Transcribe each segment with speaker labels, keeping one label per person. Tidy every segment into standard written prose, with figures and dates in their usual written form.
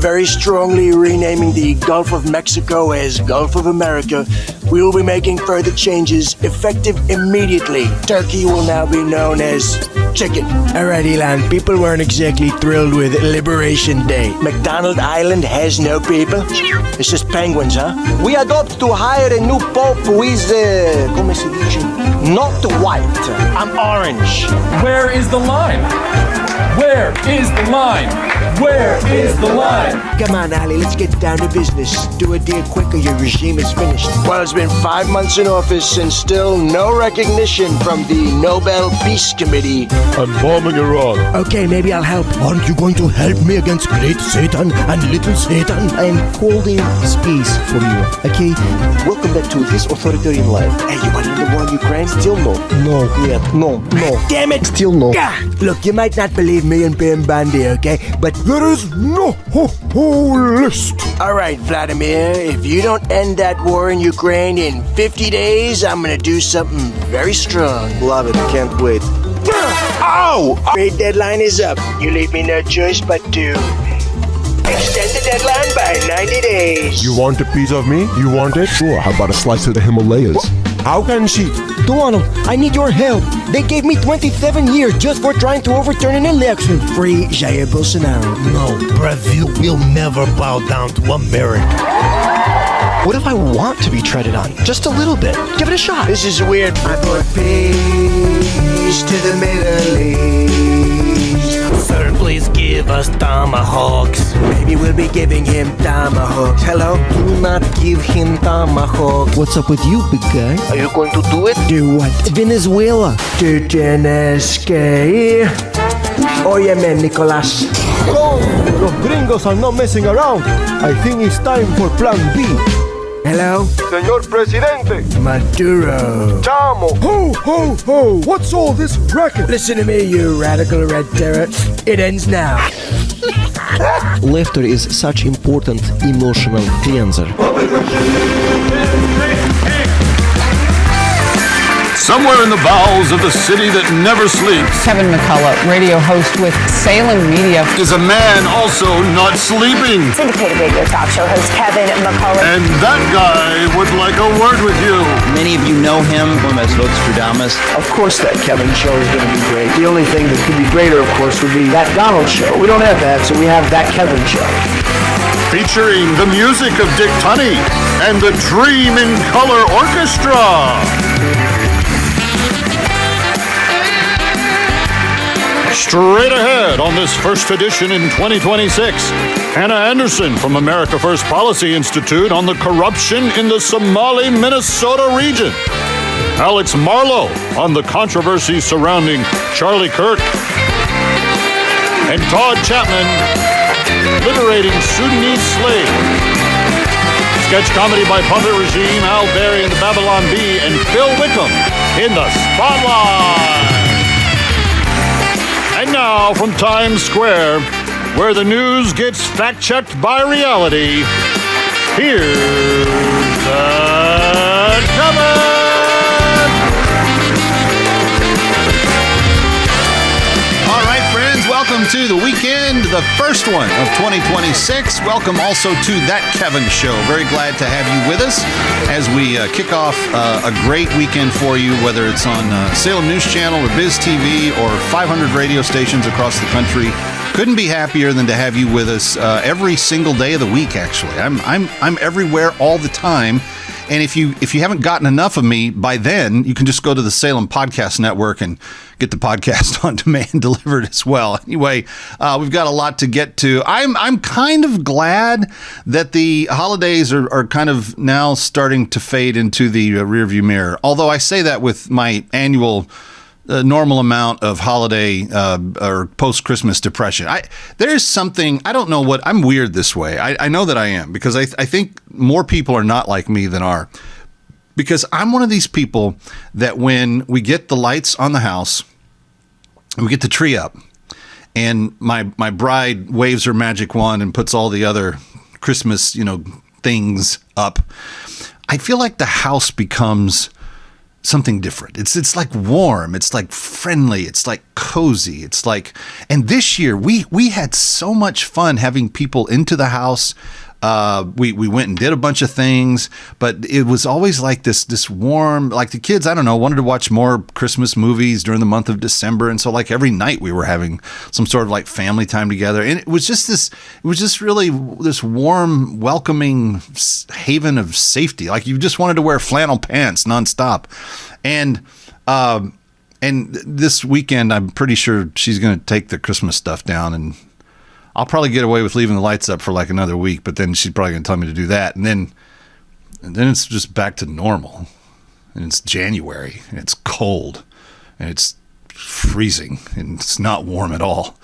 Speaker 1: very strongly renaming the Gulf of Mexico as Gulf of America. We will be making further changes effective immediately. Turkey will now be known as chicken. Alright, Elon, people weren't exactly thrilled with Liberation Day. McDonald Island has no people? It's just penguins, huh?
Speaker 2: We adopt to hire a new pope who is, come si dice, not white.
Speaker 1: I'm orange.
Speaker 3: Where is the line? Where is the line? Where is the line?
Speaker 1: Come on, Ali, let's get down to business. Do a deal quick or your regime is finished. Well, it's been 5 months in office and still no recognition from the Nobel Peace Committee.
Speaker 4: I'm bombing Iran.
Speaker 1: Okay, maybe I'll help.
Speaker 5: Aren't you going to help me against Great Satan and Little Satan?
Speaker 2: I am holding space for you, okay? Welcome back to this authoritarian life.
Speaker 1: Hey, you want in the war in Ukraine?
Speaker 2: Still no.
Speaker 5: No.
Speaker 2: Yeah, no.
Speaker 1: Damn it!
Speaker 2: Still no.
Speaker 1: Gah! Look, you might not believe me and Bandi, okay? But
Speaker 5: There is no list.
Speaker 1: alright, Vladimir, if you don't end that war in Ukraine in 50 days, I'm gonna do something very strong.
Speaker 2: Love it, can't wait.
Speaker 1: Ow! Trade deadline is up. You leave me no choice but to extend the deadline by 90 days.
Speaker 4: You want a piece of me? You want it?
Speaker 5: Sure, how about a slice of the Himalayas?
Speaker 4: How can she?
Speaker 2: Donald, I need your help. They gave me 27 years just for trying to overturn an election.
Speaker 1: Free Jair Bolsonaro.
Speaker 5: No, Brazil will never bow down to America.
Speaker 2: What if I want to be treaded on? Just a little bit. Give it a shot.
Speaker 1: This is weird. I brought peace to the Middle East.
Speaker 5: Sir, please give us tomahawks.
Speaker 1: Maybe we'll be giving him tomahawks. Hello?
Speaker 2: Do not give him tomahawk. What's up with you, big guy?
Speaker 1: Are you going to do it? Do what?
Speaker 2: Venezuela.
Speaker 1: Tú tienes que ir. Óyeme, Nicolás.
Speaker 5: Go! Los gringos are not messing around. I think it's time for Plan B.
Speaker 1: Hello?
Speaker 4: Señor Presidente.
Speaker 1: Maduro.
Speaker 4: Chamo.
Speaker 5: Ho, ho, ho! What's all this racket?
Speaker 1: Listen to me, you radical red terror. It ends now.
Speaker 2: Laughter is such important emotional cleanser.
Speaker 6: Somewhere in the bowels of the city that never sleeps
Speaker 7: Kevin McCullough, radio host with Salem Media,
Speaker 6: is a man also not sleeping.
Speaker 8: Syndicated radio talk show host Kevin McCullough.
Speaker 6: And that guy would like a word with you.
Speaker 9: Many of you know him as Nostradamus.
Speaker 2: Of course that Kevin show is going to be great. The only thing that could be greater, of course, would be that Donald show. We don't have that, so we have that Kevin show.
Speaker 6: Featuring the music of Dick Tunney and the Dream in Color Orchestra. Straight ahead on this first edition in 2026, Hannah Anderson from America First Policy Institute on the corruption in the Somali, Minnesota region. Alex Marlow on the controversy surrounding Charlie Kirk. And Todd Chatman liberating Sudanese slave. Sketch comedy by Puppet Regime, Al Berry and the Babylon Bee, and Phil Wickham in the spotlight. And now from Times Square, where the news gets fact-checked by reality, here's Kevin!
Speaker 10: All right, friends, welcome to the weekend, the first one of 2026. Welcome also to That Kevin Show. Very glad to have you with us as we kick off a great weekend for you, whether it's on Salem News Channel or BizTV or 500 radio stations across the country. Couldn't be happier than to have you with us every single day of the week. Actually, I'm everywhere all the time. And if you haven't gotten enough of me by then, you can just go to the Salem Podcast Network and get the podcast on demand delivered as well. Anyway, we've got a lot to get to. I'm kind of glad that the holidays are kind of now starting to fade into the rearview mirror. Although I say that with my annual normal amount of holiday or post-Christmas depression. There's something, I don't know what, I'm weird this way. I know that I am, because I think more people are not like me than are. Because I'm one of these people that when we get the lights on the house, we get the tree up, and my bride waves her magic wand and puts all the other Christmas, things up, I feel like the house becomes something different. It's like warm. It's like friendly. It's like cozy. It's like, and this year we had so much fun having people into the house. We went and did a bunch of things, but it was always like this warm, like the kids, I don't know, wanted to watch more Christmas movies during the month of December. And so like every night we were having some sort of like family time together. And it was just really this warm, welcoming haven of safety. Like you just wanted to wear flannel pants nonstop. And this weekend, I'm pretty sure she's going to take the Christmas stuff down, and I'll probably get away with leaving the lights up for like another week, but then she's probably going to tell me to do that. And then it's just back to normal. And it's January, and it's cold, and it's freezing, and it's not warm at all.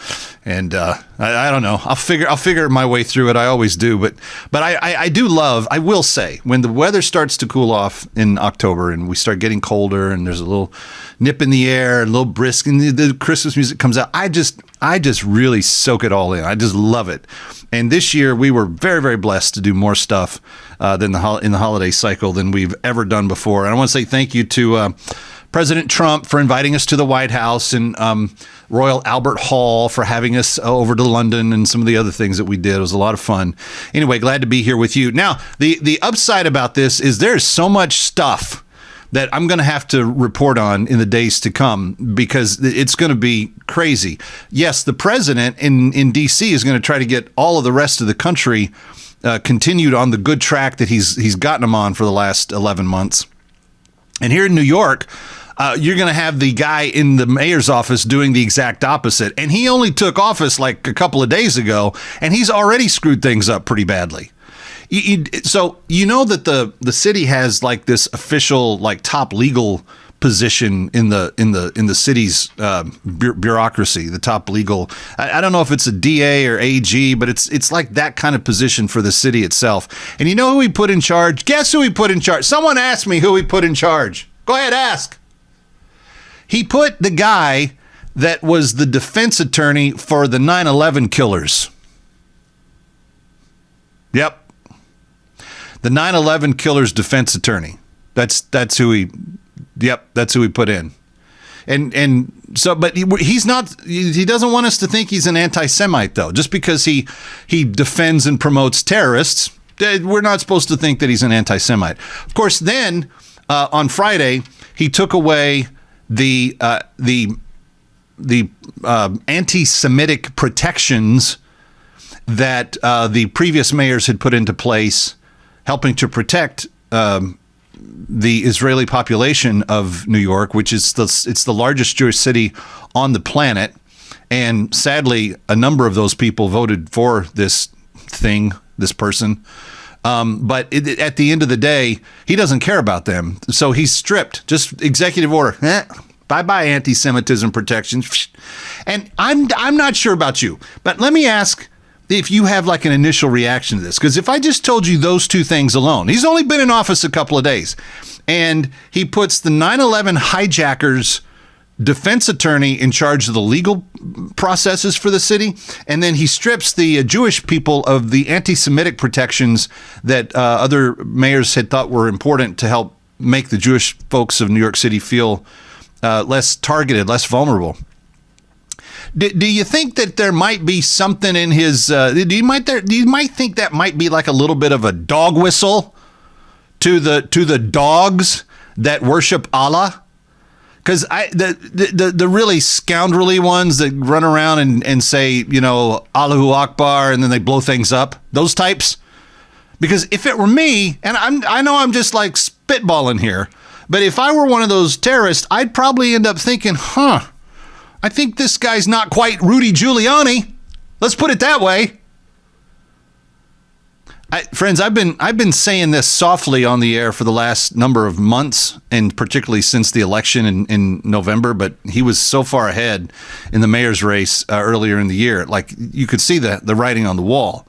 Speaker 10: And I don't know. I'll figure my way through it. I always do. But I do love, I will say, when the weather starts to cool off in October and we start getting colder and there's a little nip in the air, a little brisk, and the Christmas music comes out, I just really soak it all in. I just love it. And this year we were very, very blessed to do more stuff in the holiday cycle than we've ever done before. And I want to say thank you to President Trump for inviting us to the White House, and Royal Albert Hall for having us over to London, and some of the other things that we did. It was a lot of fun. Anyway, glad to be here with you. Now, the upside about this is there's so much stuff that I'm going to have to report on in the days to come, because it's going to be crazy. Yes, the president in D.C. is going to try to get all of the rest of the country continued on the good track that he's gotten them on for the last 11 months. And here in New York, you're going to have the guy in the mayor's office doing the exact opposite. And he only took office like a couple of days ago, and he's already screwed things up pretty badly. So you know that the city has like this official like top legal position in the city's bureaucracy, the top legal. I don't know if it's a DA or AG, but it's like that kind of position for the city itself. And you know who he put in charge? Guess who he put in charge? Someone asked me who he put in charge. Go ahead, ask. He put the guy that was the defense attorney for the 9/11 killers. Yep. The 9/11 killers defense attorney. That's who he. Yep, that's who he put in. And so, but he's not. He doesn't want us to think he's an anti-Semite, though. Just because he defends and promotes terrorists, we're not supposed to think that he's an anti-Semite. Of course, then on Friday he took away the anti-Semitic protections that the previous mayors had put into place, helping to protect the Israeli population of New York, which is it's the largest Jewish city on the planet. And sadly, a number of those people voted for this person. But at the end of the day, he doesn't care about them. So he's stripped, just executive order. Bye-bye anti-Semitism protections. And I'm not sure about you, but let me ask if you have like an initial reaction to this. Because if I just told you those two things alone, he's only been in office a couple of days, and he puts the 9/11 hijackers defense attorney in charge of the legal processes for the city, and then he strips the Jewish people of the anti-Semitic protections that other mayors had thought were important to help make the Jewish folks of New York City feel less targeted, less vulnerable. Do you think that there might be something in his? Do you might think that might be like a little bit of a dog whistle to the dogs that worship Allah? Because the really scoundrelly ones that run around and say, you know, Allahu Akbar, and then they blow things up, those types. Because if it were me, and I know I'm just like spitballing here, but if I were one of those terrorists, I'd probably end up thinking, I think this guy's not quite Rudy Giuliani. Let's put it that way. Friends, I've been saying this softly on the air for the last number of months, and particularly since the election in November, but he was so far ahead in the mayor's race earlier in the year. Like, you could see the writing on the wall.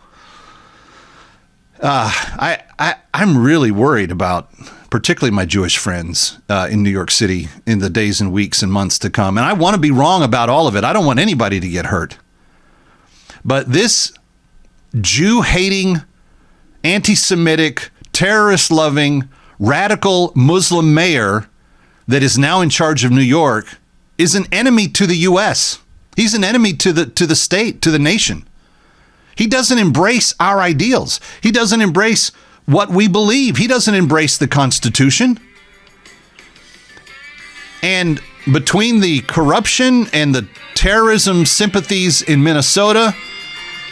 Speaker 10: I'm really worried about particularly my Jewish friends in New York City in the days and weeks and months to come. And I want to be wrong about all of it. I don't want anybody to get hurt. But this Jew-hating, anti-Semitic, terrorist-loving, radical Muslim mayor that is now in charge of New York is an enemy to the U.S. He's an enemy to the state, to the nation. He doesn't embrace our ideals. He doesn't embrace what we believe. He doesn't embrace the Constitution. And between the corruption and the terrorism sympathies in Minnesota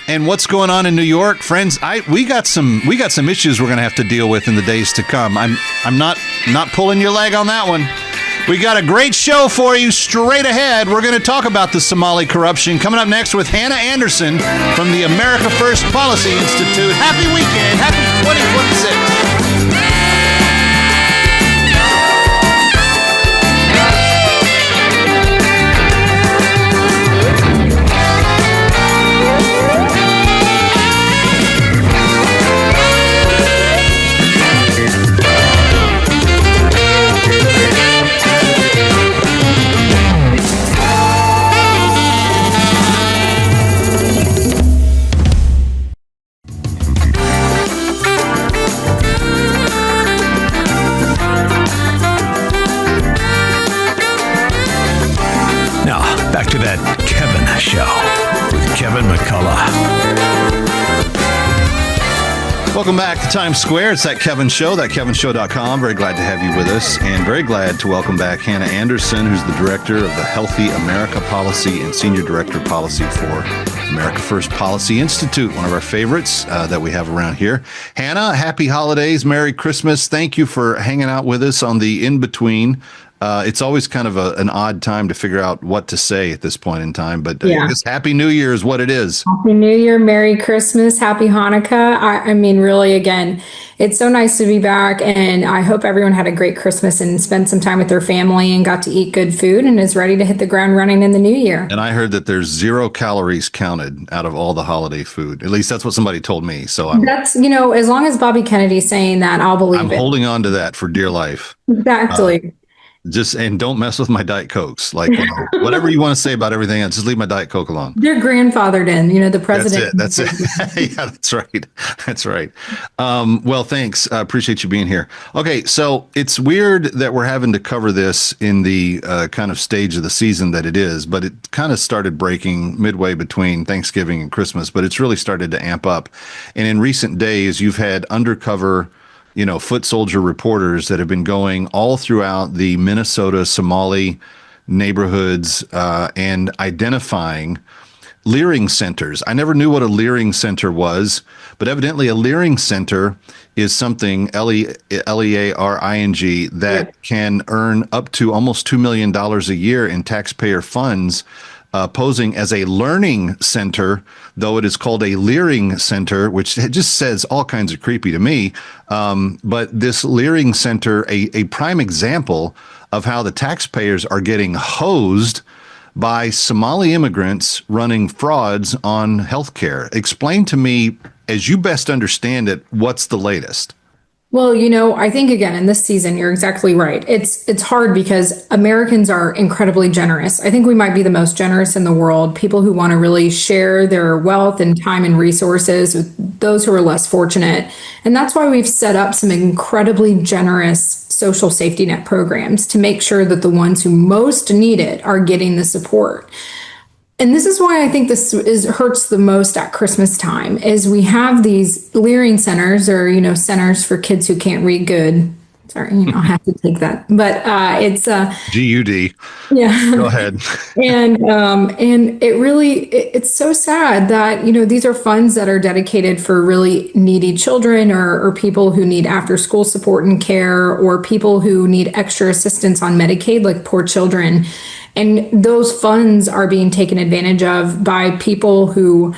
Speaker 10: and what's going on in New York, friends, we got some issues we're going to have to deal with in the days to come. I'm not pulling your leg on that one. We got a great show for you straight ahead. We're going to talk about the Somali corruption coming up next with Hannah Anderson from the America First Policy Institute. Happy weekend. Happy 2026.
Speaker 11: Back to that Kevin Show with Kevin McCullough.
Speaker 10: Welcome back to Times Square. It's That Kevin Show, thatkevinshow.com. Very glad to have you with us, and very glad to welcome back Hannah Anderson, who's the director of the Healthy America Policy and Senior Director of Policy for America First Policy Institute, one of our favorites that we have around here. Hannah, happy holidays, Merry Christmas. Thank you for hanging out with us on the in-between. It's always kind of an odd time to figure out what to say at this point in time, but I guess Happy New Year is what it is.
Speaker 12: Happy New Year, Merry Christmas, Happy Hanukkah. I mean, really, again, it's so nice to be back, and I hope everyone had a great Christmas and spent some time with their family and got to eat good food and is ready to hit the ground running in the new year.
Speaker 10: And I heard that there's 0 calories counted out of all the holiday food. At least that's what somebody told me. So
Speaker 12: that's, as long as Bobby Kennedy's saying that, I'll believe it.
Speaker 10: I'm holding on to that for dear life.
Speaker 12: Exactly.
Speaker 10: And don't mess with my Diet Cokes. Like, whatever you want to say about everything else, just leave my Diet Coke alone.
Speaker 12: They're grandfathered in, the president.
Speaker 10: That's it. Yeah, that's right. That's right. Well, thanks. I appreciate you being here. Okay, so it's weird that we're having to cover this in the kind of stage of the season that it is, but it kind of started breaking midway between Thanksgiving and Christmas, but it's really started to amp up. And in recent days, you've had undercover foot soldier reporters that have been going all throughout the Minnesota Somali neighborhoods and identifying learing centers. I never knew what a learing center was, but evidently a learing center is something, Learing, that can earn up to almost $2 million a year in taxpayer funds, posing as a learning center, though it is called a learing center, which just says all kinds of creepy to me. But this learing center, a prime example of how the taxpayers are getting hosed by Somali immigrants running frauds on healthcare. Explain to me, as you best understand it, what's the latest?
Speaker 12: Well, I think, again, in this season, you're exactly right. It's hard because Americans are incredibly generous. I think we might be the most generous in the world, people who want to really share their wealth and time and resources with those who are less fortunate. And that's why we've set up some incredibly generous social safety net programs to make sure that the ones who most need it are getting the support. And this is why I think this hurts the most at Christmas time, is we have these learing centers, or, centers for kids who can't read good. Sorry, I have to take that. But it's
Speaker 10: GUD.
Speaker 12: Yeah.
Speaker 10: Go ahead.
Speaker 12: And it's so sad that, these are funds that are dedicated for really needy children or people who need after school support and care, or people who need extra assistance on Medicaid, like poor children. And those funds are being taken advantage of by people who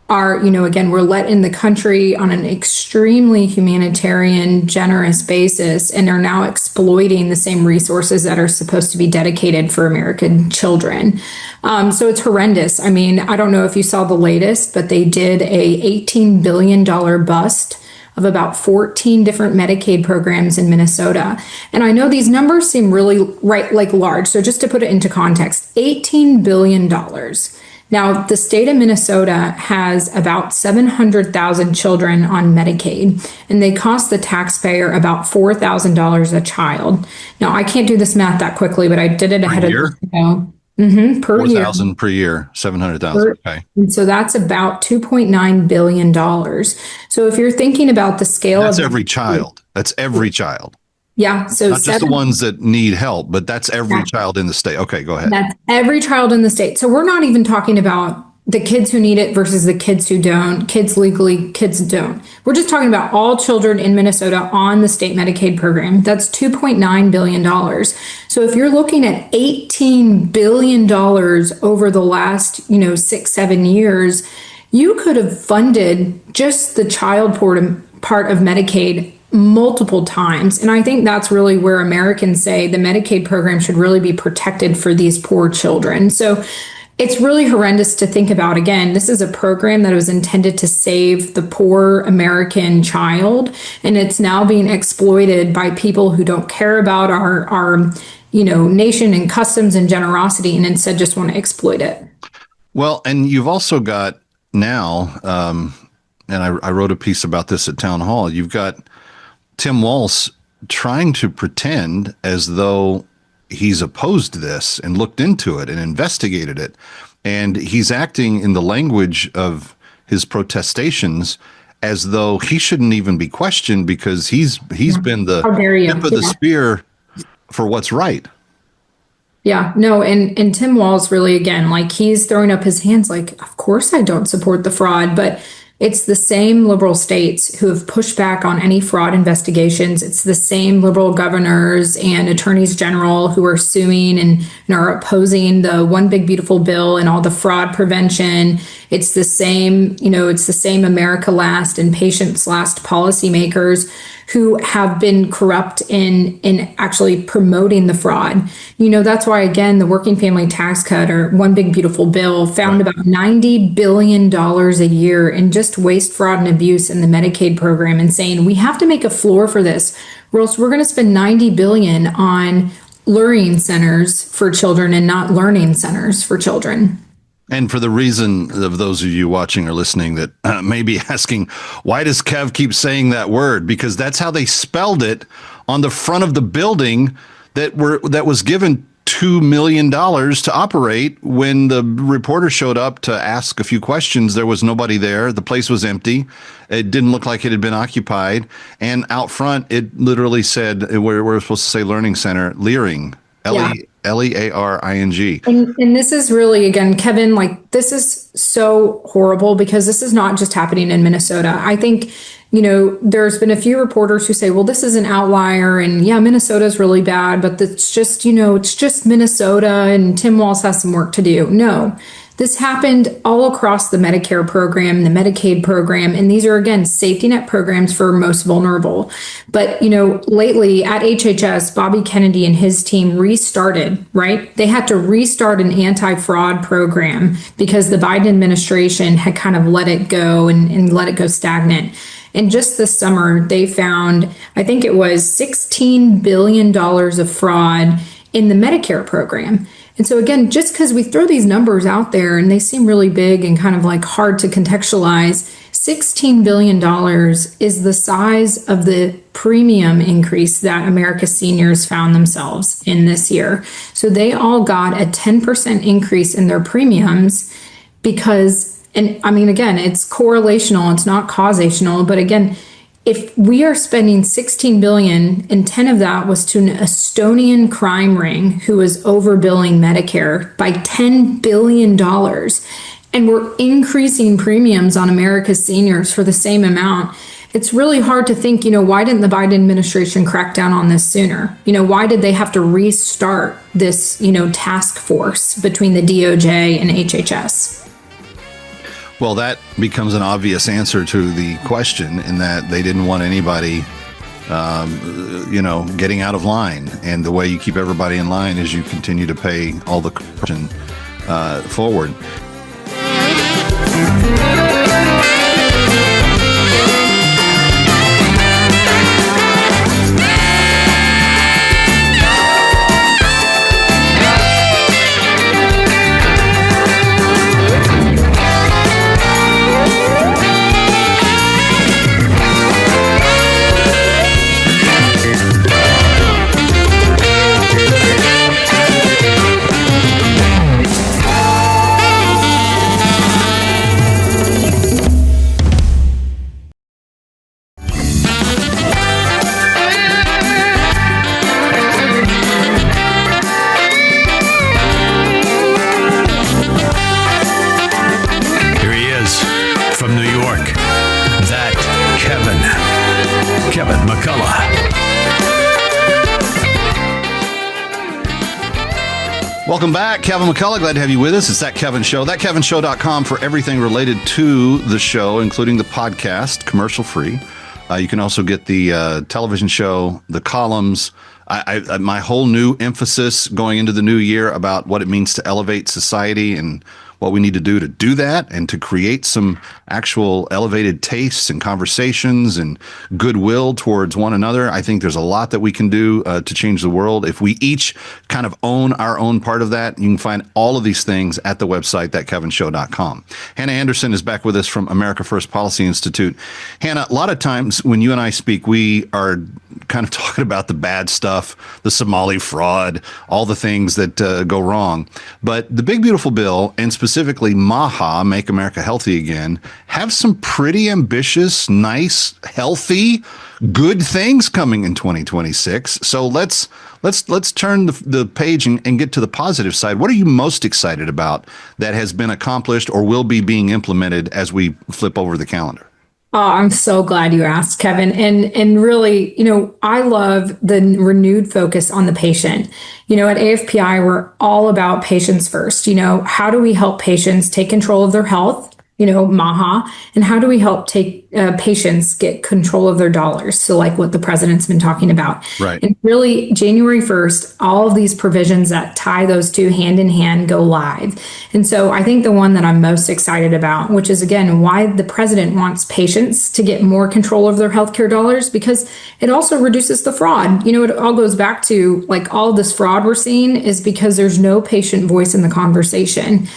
Speaker 12: are, again, were let in the country on an extremely humanitarian, generous basis, and are now exploiting the same resources that are supposed to be dedicated for American children. So it's horrendous. I mean, I don't know if you saw the latest, but they did a $18 billion bust of about 14 different Medicaid programs in Minnesota. And I know these numbers seem really large. So just to put it into context, $18 billion Now, the state of Minnesota has about 700,000 children on Medicaid, and they cost the taxpayer about $4,000 a child. Now, I can't do this math that quickly, but I did it ahead of the show. Per year.
Speaker 10: 4,000 per year, 700,000. Okay.
Speaker 12: And so that's about $2.9 billion. So if you're thinking about the scale
Speaker 10: that's
Speaker 12: of
Speaker 10: every child. That's every child.
Speaker 12: Yeah. So
Speaker 10: not just the ones that need help, but that's every child in the state. Okay, go ahead.
Speaker 12: That's every child in the state. So we're not even talking about the kids who need it versus the kids who don't, kids legally, kids don't. We're just talking about all children in Minnesota on the state Medicaid program. That's $2.9 billion. So if you're looking at $18 billion over the last, 6-7 years, you could have funded just the child part of Medicaid multiple times. And I think that's really where Americans say the Medicaid program should really be protected for these poor children. So it's really horrendous to think about. Again, this is a program that was intended to save the poor American child, and it's now being exploited by people who don't care about our nation and customs and generosity, and instead just want to exploit it.
Speaker 10: Well, and you've also got now, and I wrote a piece about this at Town Hall, you've got Tim Walz trying to pretend as though he's opposed this and looked into it and investigated it. And he's acting in the language of his protestations as though he shouldn't even be questioned because he's been the tip of the spear for what's right.
Speaker 12: Yeah, no, and Tim Walz really, again, like he's throwing up his hands like, of course I don't support the fraud, but it's the same liberal states who have pushed back on any fraud investigations. It's the same liberal governors and attorneys general who are suing and are opposing the One Big Beautiful Bill and all the fraud prevention. It's the same, it's the same America Last and Patients Last policymakers who have been corrupt in actually promoting the fraud. That's why, again, the working family tax cut or One Big Beautiful Bill found about $90 billion a year in just waste, fraud, and abuse in the Medicaid program, and saying we have to make a floor for this, or else we're going to spend $90 billion on luring centers for children and not learning centers for children.
Speaker 10: And for the reason of those of you watching or listening that may be asking, why does Kev keep saying that word? Because that's how they spelled it on the front of the building that was given $2 million to operate. When the reporter showed up to ask a few questions, there was nobody there. The place was empty. It didn't look like it had been occupied. And out front, it literally said, we're supposed to say Learning Center, Learing, Learing. And
Speaker 12: this is really, again, Kevin, like this is so horrible because this is not just happening in Minnesota. I think, there's been a few reporters who say, well, this is an outlier and yeah, Minnesota's really bad, but it's just, it's just Minnesota and Tim Walz has some work to do. No, this happened all across the Medicare program, the Medicaid program, and these are, again, safety net programs for most vulnerable. But, lately at HHS, Bobby Kennedy and his team restarted, right? They had to restart an anti-fraud program because the Biden administration had kind of let it go and let it go stagnant. And just this summer, they found, I think it was $16 billion of fraud in the Medicare program. And so again, just because we throw these numbers out there and they seem really big and kind of like hard to contextualize, $16 billion is the size of the premium increase that America's seniors found themselves in this year. So they all got a 10% increase in their premiums because, and I mean, again, it's correlational, it's not causational, but again, if we are spending $16 billion and 10 of that was to an Estonian crime ring who was overbilling Medicare by $10 billion, and we're increasing premiums on America's seniors for the same amount, it's really hard to think, why didn't the Biden administration crack down on this sooner? Why did they have to restart this, task force between the DOJ and HHS?
Speaker 10: Well, that becomes an obvious answer to the question in that they didn't want anybody, getting out of line. And the way you keep everybody in line is you continue to pay all the corruption forward.
Speaker 11: McCullough.
Speaker 10: Welcome back. Kevin McCullough, glad to have you with us. It's That Kevin Show. ThatKevinShow.com for everything related to the show, including the podcast, commercial free. You can also get the television show, the columns, my whole new emphasis going into the new year about what it means to elevate society and what we need to do that and to create some actual elevated tastes and conversations and goodwill towards one another. I think there's a lot that we can do to change the world. If we each kind of own our own part of that, you can find all of these things at the website, thatkevinshow.com. Hannah Anderson is back with us from America First Policy Institute. Hannah, a lot of times when you and I speak, we are kind of talking about the bad stuff, the Somali fraud, all the things that go wrong. But the big, beautiful bill, and specifically MAHA, Make America Healthy Again, have some pretty ambitious, nice, healthy, good things coming in 2026. So let's turn the page and get to the positive side. What are you most excited about that has been accomplished or will be being implemented as we flip over the calendar?
Speaker 12: Oh, I'm so glad you asked, Kevin. And really, I love the renewed focus on the patient. At AFPI, we're all about patients first. How do we help patients take control of their health? MAHA, and how do we help take patients get control of their dollars? So like what the president's been talking about.
Speaker 10: Right.
Speaker 12: And really, January 1st, all of these provisions that tie those two hand in hand go live. And so I think the one that I'm most excited about, which is again, why the president wants patients to get more control of their healthcare dollars, because it also reduces the fraud. It all goes back to like all this fraud we're seeing is because there's no patient voice in the conversation.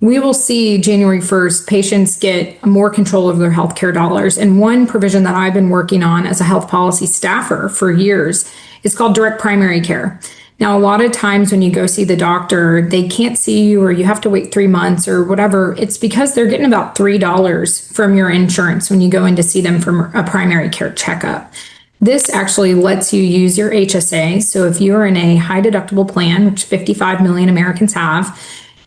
Speaker 12: We will see January 1st, patients get more control of their healthcare dollars. And one provision that I've been working on as a health policy staffer for years is called direct primary care. Now, a lot of times when you go see the doctor, they can't see you or you have to wait 3 months or whatever. It's because they're getting about $3 from your insurance when you go in to see them for a primary care checkup. This actually lets you use your HSA. So if you're in a high deductible plan, which 55 million Americans have,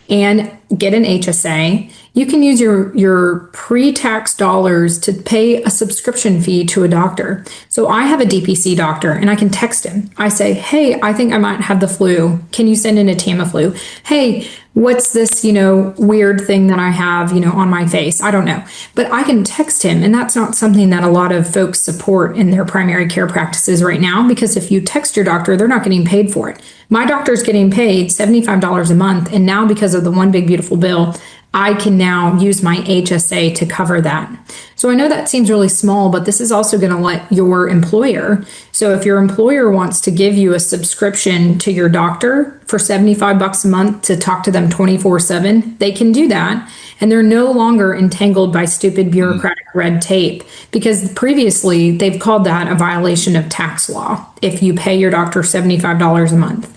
Speaker 12: and get an HSA, you can use your pre-tax dollars to pay a subscription fee to a doctor. So I have a DPC doctor and I can text him. I say, hey, I think I might have the flu. Can you send in a Tamiflu? Hey, what's this, weird thing that I have, on my face? I don't know. But I can text him. And that's not something that a lot of folks support in their primary care practices right now, because if you text your doctor, they're not getting paid for it. My doctor's getting paid $75 a month. And now because of the One Big Beautiful Bill, I can now use my HSA to cover that. So I know that seems really small, but this is also going to let your employer. So if your employer wants to give you a subscription to your doctor for $75 a month to talk to them 24/7, they can do that. And they're no longer entangled by stupid bureaucratic red tape, because previously they've called that a violation of tax law if you pay your doctor $75 a month.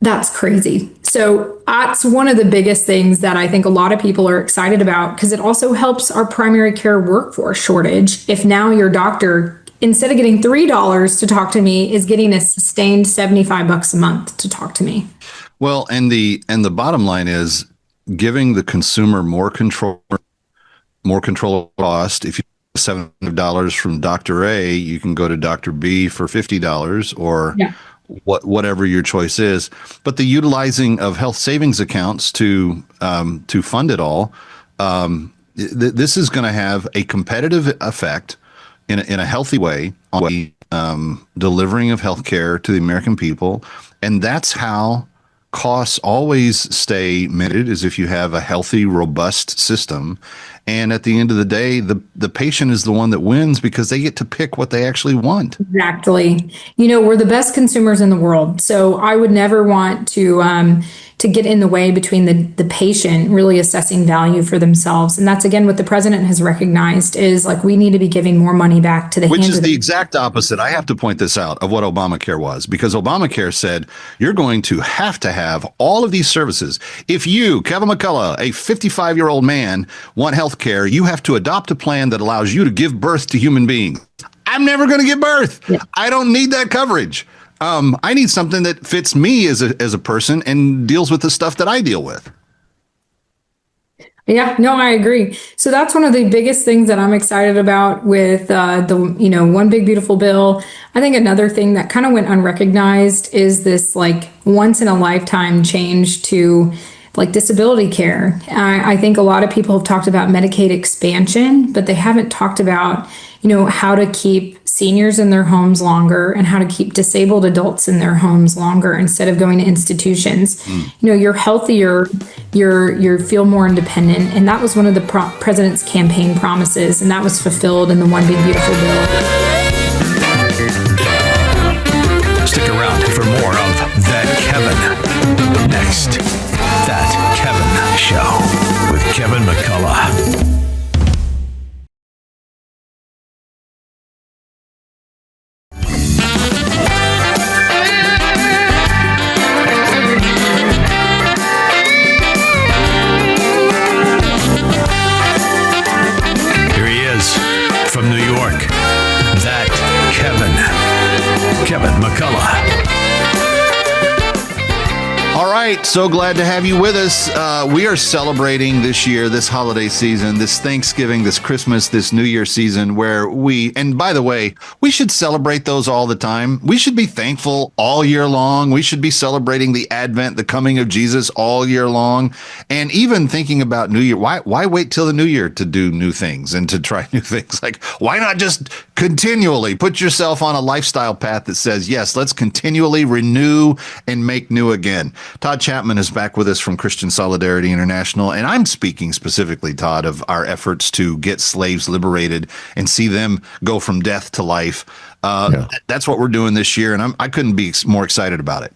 Speaker 12: That's crazy. So that's one of the biggest things that I think a lot of people are excited about, because it also helps our primary care workforce shortage. If now your doctor, instead of getting $3 to talk to me, is getting a sustained $75 a month to talk to me.
Speaker 10: Well, and the bottom line is giving the consumer more control of cost. If you have $700 from Dr. A, you can go to Dr. B for $50 or whatever your choice is. But the utilizing of health savings accounts to fund it all, this is going to have a competitive effect in a healthy way on the delivering of healthcare to the American people. And that's how costs always stay minted, is if you have a healthy, robust system. And at the end of the day, the patient is the one that wins, because they get to pick what they actually want.
Speaker 12: Exactly. We're the best consumers in the world. So I would never want to get in the way between the patient really assessing value for themselves. And that's, again, what the president has recognized is like, we need to be giving more money back to the
Speaker 10: Which
Speaker 12: hands
Speaker 10: is
Speaker 12: of
Speaker 10: the exact opposite. I have to point this out of what Obamacare was, because Obamacare said you're going to have all of these services. If you, Kevin McCullough, a 55-year-old man, want health care, you have to adopt a plan that allows you to give birth to human beings. I'm never going to give birth. Yeah. I don't need that coverage. I need something that fits me as a person and deals with the stuff that I deal with.
Speaker 12: Yeah, no, I agree. So that's one of the biggest things that I'm excited about with the One Big Beautiful Bill. I think another thing that kind of went unrecognized is this like once in a lifetime change to like disability care. I think a lot of people have talked about Medicaid expansion, but they haven't talked about, how to keep seniors in their homes longer and how to keep disabled adults in their homes longer instead of going to institutions. You're healthier, you feel more independent. And that was one of the president's campaign promises. And that was fulfilled in the One Big Beautiful Bill.
Speaker 11: Stick around for more of That Kevin. Next, That Kevin Show with Kevin McCullough. From New York, That Kevin McCullough.
Speaker 10: All right, so glad to have you with us. We are celebrating this year, this holiday season, this Thanksgiving, this Christmas, this New Year season where and by the way, we should celebrate those all the time. We should be thankful all year long. We should be celebrating the Advent, the coming of Jesus all year long. And even thinking about New Year, why wait till the New Year to do new things and to try new things? Like, why not just continually put yourself on a lifestyle path that says, yes, let's continually renew and make new again. Todd Chatman is back with us from Christian Solidarity International, and I'm speaking specifically, Todd, of our efforts to get slaves liberated and see them go from death to life. That's what we're doing this year, and I couldn't be more excited about it.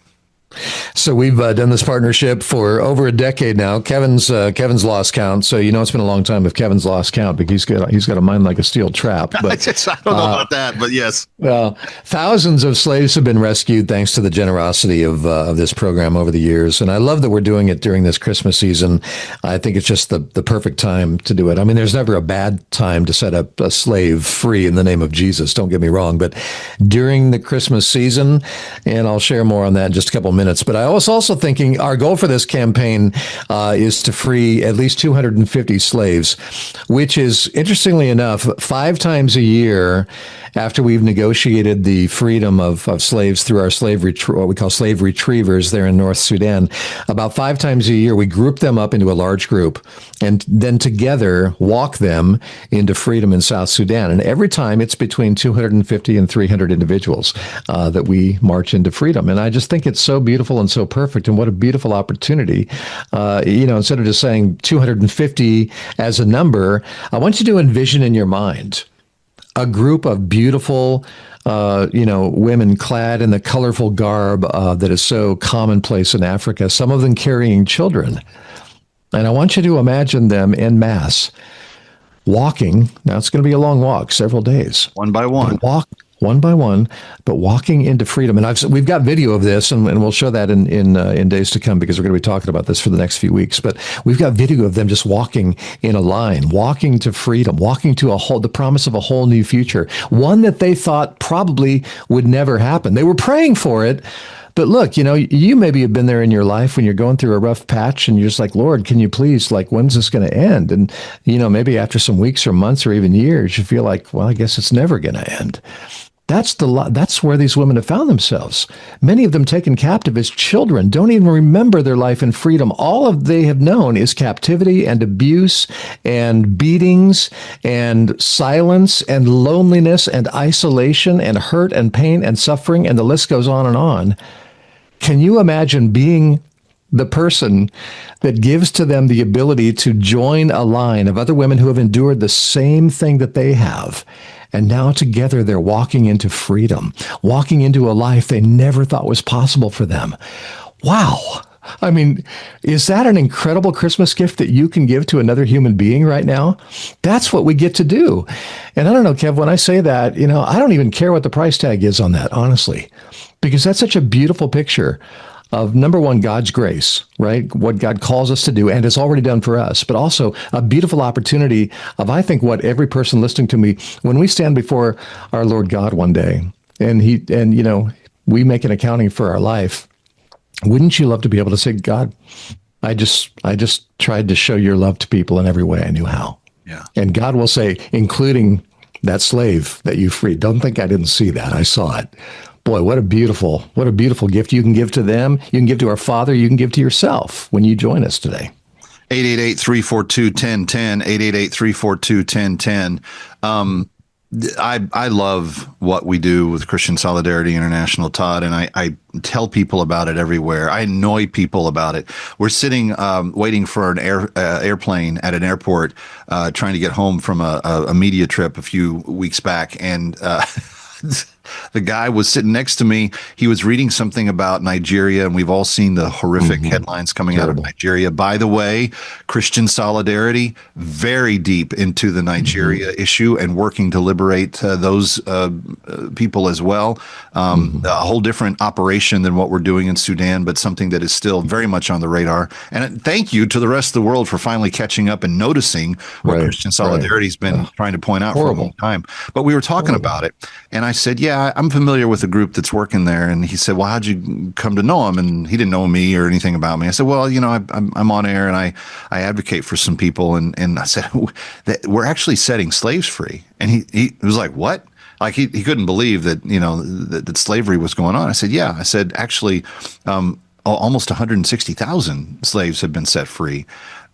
Speaker 13: So we've done this partnership for over a decade now. Kevin's lost count, so it's been a long time if Kevin's lost count because he's got a mind like a steel trap. But
Speaker 10: I don't know about that, but yes.
Speaker 13: Well, thousands of slaves have been rescued thanks to the generosity of this program over the years, and I love that we're doing it during this Christmas season. I think it's just the perfect time to do it. I mean, there's never a bad time to set up a slave free in the name of Jesus. Don't get me wrong, but during the Christmas season, and I'll share more on that in just a couple minutes. But I was also thinking our goal for this campaign is to free at least 250 slaves, which is, interestingly enough, 5 times a year after we've negotiated the freedom of slaves through our what we call slave retrievers there in North Sudan. About 5 times a year, we group them up into a large group and then together walk them into freedom in South Sudan. And every time it's between 250 and 300 individuals that we march into freedom. And I just think it's so beautiful and so perfect. And what a beautiful opportunity. Instead of just saying 250 as a number, I want you to envision in your mind a group of beautiful, women clad in the colorful garb that is so commonplace in Africa, some of them carrying children. And I want you to imagine them en masse walking. Now, it's going to be a long walk, several days.
Speaker 10: One by one.
Speaker 13: Walk one by one, but walking into freedom. And we've got video of this, and we'll show that in days to come because we're going to be talking about this for the next few weeks. But we've got video of them just walking in a line, walking to freedom, walking to the promise of a whole new future, one that they thought probably would never happen. They were praying for it. But look, you maybe have been there in your life when you're going through a rough patch and you're just like, Lord, can you please, when's this going to end? And, maybe after some weeks or months or even years, you feel like, well, I guess it's never going to end. That's where these women have found themselves. Many of them taken captive as children, don't even remember their life in freedom. All they have known is captivity and abuse and beatings and silence and loneliness and isolation and hurt and pain and suffering, and the list goes on and on. Can you imagine being the person that gives to them the ability to join a line of other women who have endured the same thing that they have? And now together they're walking into freedom, walking into a life they never thought was possible for them. Wow. I mean, is that an incredible Christmas gift that you can give to another human being right now? That's what we get to do. And I don't know, Kev, when I say that, I don't even care what the price tag is on that, honestly, because that's such a beautiful picture of, number one, God's grace, right? What God calls us to do and has already done for us, but also a beautiful opportunity of, I think, what every person listening to me, when we stand before our Lord God one day and we make an accounting for our life, wouldn't you love to be able to say, God, I just tried to show your love to people in every way I knew how.
Speaker 10: Yeah.
Speaker 13: And God will say, including that slave that you freed. Don't think I didn't see that. I saw it. Boy, what a beautiful gift you can give to them. You can give to our Father. You can give to yourself when you join us today.
Speaker 10: 888-342-1010, 888-342-1010. I love what we do with Christian Solidarity International, Todd, and I tell people about it everywhere. I annoy people about it. We're sitting waiting for an airplane at an airport, trying to get home from a media trip a few weeks back, and the guy was sitting next to me. He was reading something about Nigeria, and we've all seen the horrific headlines coming out of Nigeria. By the way, Christian Solidarity, very deep into the Nigeria issue and working to liberate those people as well. A whole different operation than what we're doing in Sudan, but something that is still very much on the radar. And thank you to the rest of the world for finally catching up and noticing what Christian Solidarity has been trying to point out for a long time. But we were talking about it, and I said, yeah, I'm familiar with a group that's working there. And he said, well, how'd you come to know him? And he didn't know me or anything about me. I said, well, you know, I'm on air and I advocate for some people. And I said, we're actually setting slaves free. And he was like, what? Like he couldn't believe that, you know, that slavery was going on. I said, yeah. I said, actually, almost 160,000 slaves have been set free.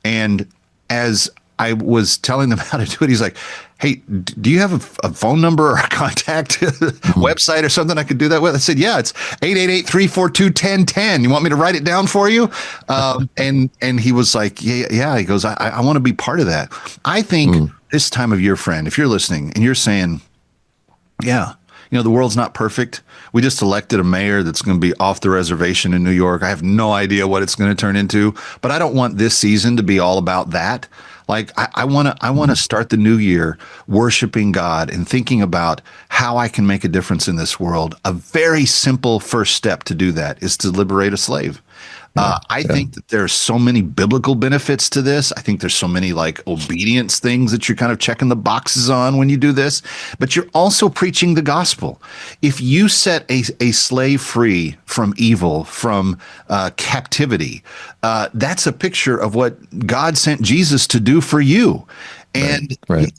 Speaker 10: And as I was telling them how to do it, he's like, hey, do you have a phone number or a contact website or something I could do that with? I said, yeah, it's 888-342-1010. You want me to write it down for you? And he was like, yeah. He goes, I want to be part of that. I think this time of year, friend, if you're listening and you're saying, yeah, you know, the world's not perfect. We just elected a mayor that's going to be off the reservation in New York. I have no idea what it's going to turn into, but I don't want this season to be all about that. Like I want to start the new year worshiping God and thinking about how I can make a difference in this world. A very simple first step to do that is to liberate a slave. I think that there are so many biblical benefits to this. I think there's so many like obedience things that you're kind of checking the boxes on when you do this, but you're also preaching the gospel. If you set a slave free from evil, from captivity, that's a picture of what God sent Jesus to do for you. And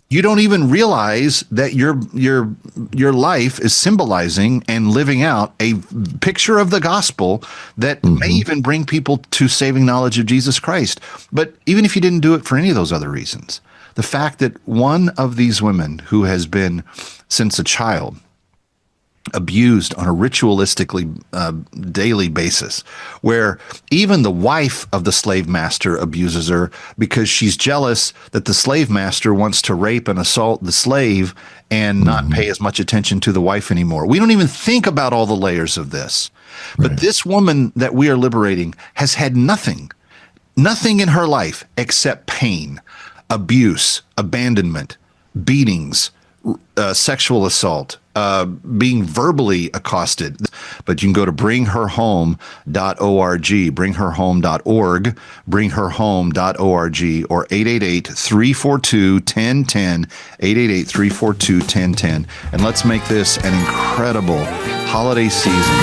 Speaker 10: you don't even realize that your life is symbolizing and living out a picture of the gospel that may even bring people to saving knowledge of Jesus Christ. But even if you didn't do it for any of those other reasons, the fact that one of these women who has been since a child abused on a ritualistically daily basis, where even the wife of the slave master abuses her because she's jealous that the slave master wants to rape and assault the slave and not pay as much attention to the wife anymore. We don't even think about all the layers of this. But this woman that we are liberating has had nothing in her life except pain, abuse, abandonment, beatings, sexual assault, being verbally accosted. But you can go to bringherhome.org, bringherhome.org, bringherhome.org, or 888-342-1010, 888-342-1010. And let's make this an incredible holiday season.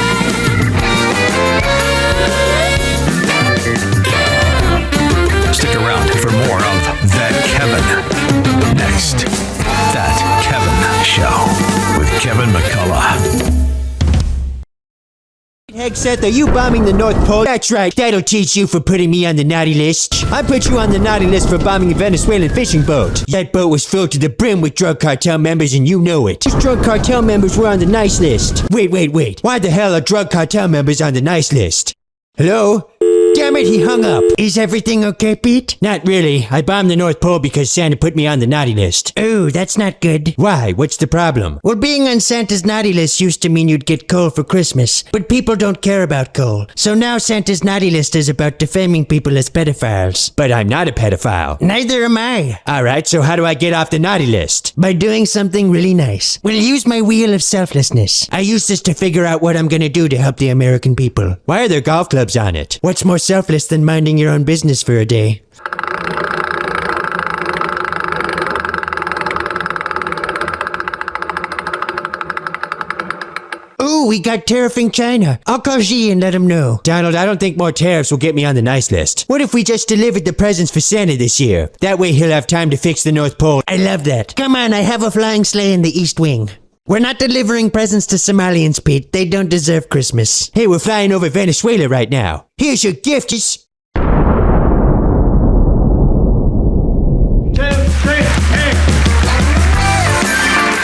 Speaker 11: Stick around for more of That Kevin. Next, That Kevin Show with Kevin McCullough.
Speaker 14: Heck, Seth, are you bombing the North Pole? That's right. That'll teach you for putting me on the naughty list. I put you on the naughty list for bombing a Venezuelan fishing boat. That boat was filled to the brim with drug cartel members, and you know it. These drug cartel members were on the nice list. Wait. Why the hell are drug cartel members on the nice list? Hello? Damn it, he hung up. Is everything okay, Pete? Not really. I bombed the North Pole because Santa put me on the naughty list. Oh, that's not good. Why? What's the problem? Well, being on Santa's naughty list used to mean you'd get coal for Christmas. But people don't care about coal. So now Santa's naughty list is about defaming people as pedophiles. But I'm not a pedophile. Neither am I. Alright, so how do I get off the naughty list? By doing something really nice. Well, use my wheel of selflessness. I use this to figure out what I'm gonna do to help the American people. Why are there golf clubs on it? What's more selfless than minding your own business for a day? Ooh, Ooh, we got tariffing China. I'll call Xi and let him know. Donald, I don't think more tariffs will get me on the nice list. What if we just delivered the presents for Santa this year? That way he'll have time to fix the North Pole. I love that. Come on, I have a flying sleigh in the East Wing. We're not delivering presents to Somalians, Pete. They don't deserve Christmas. Hey, we're flying over Venezuela right now. Here's your gift. Just...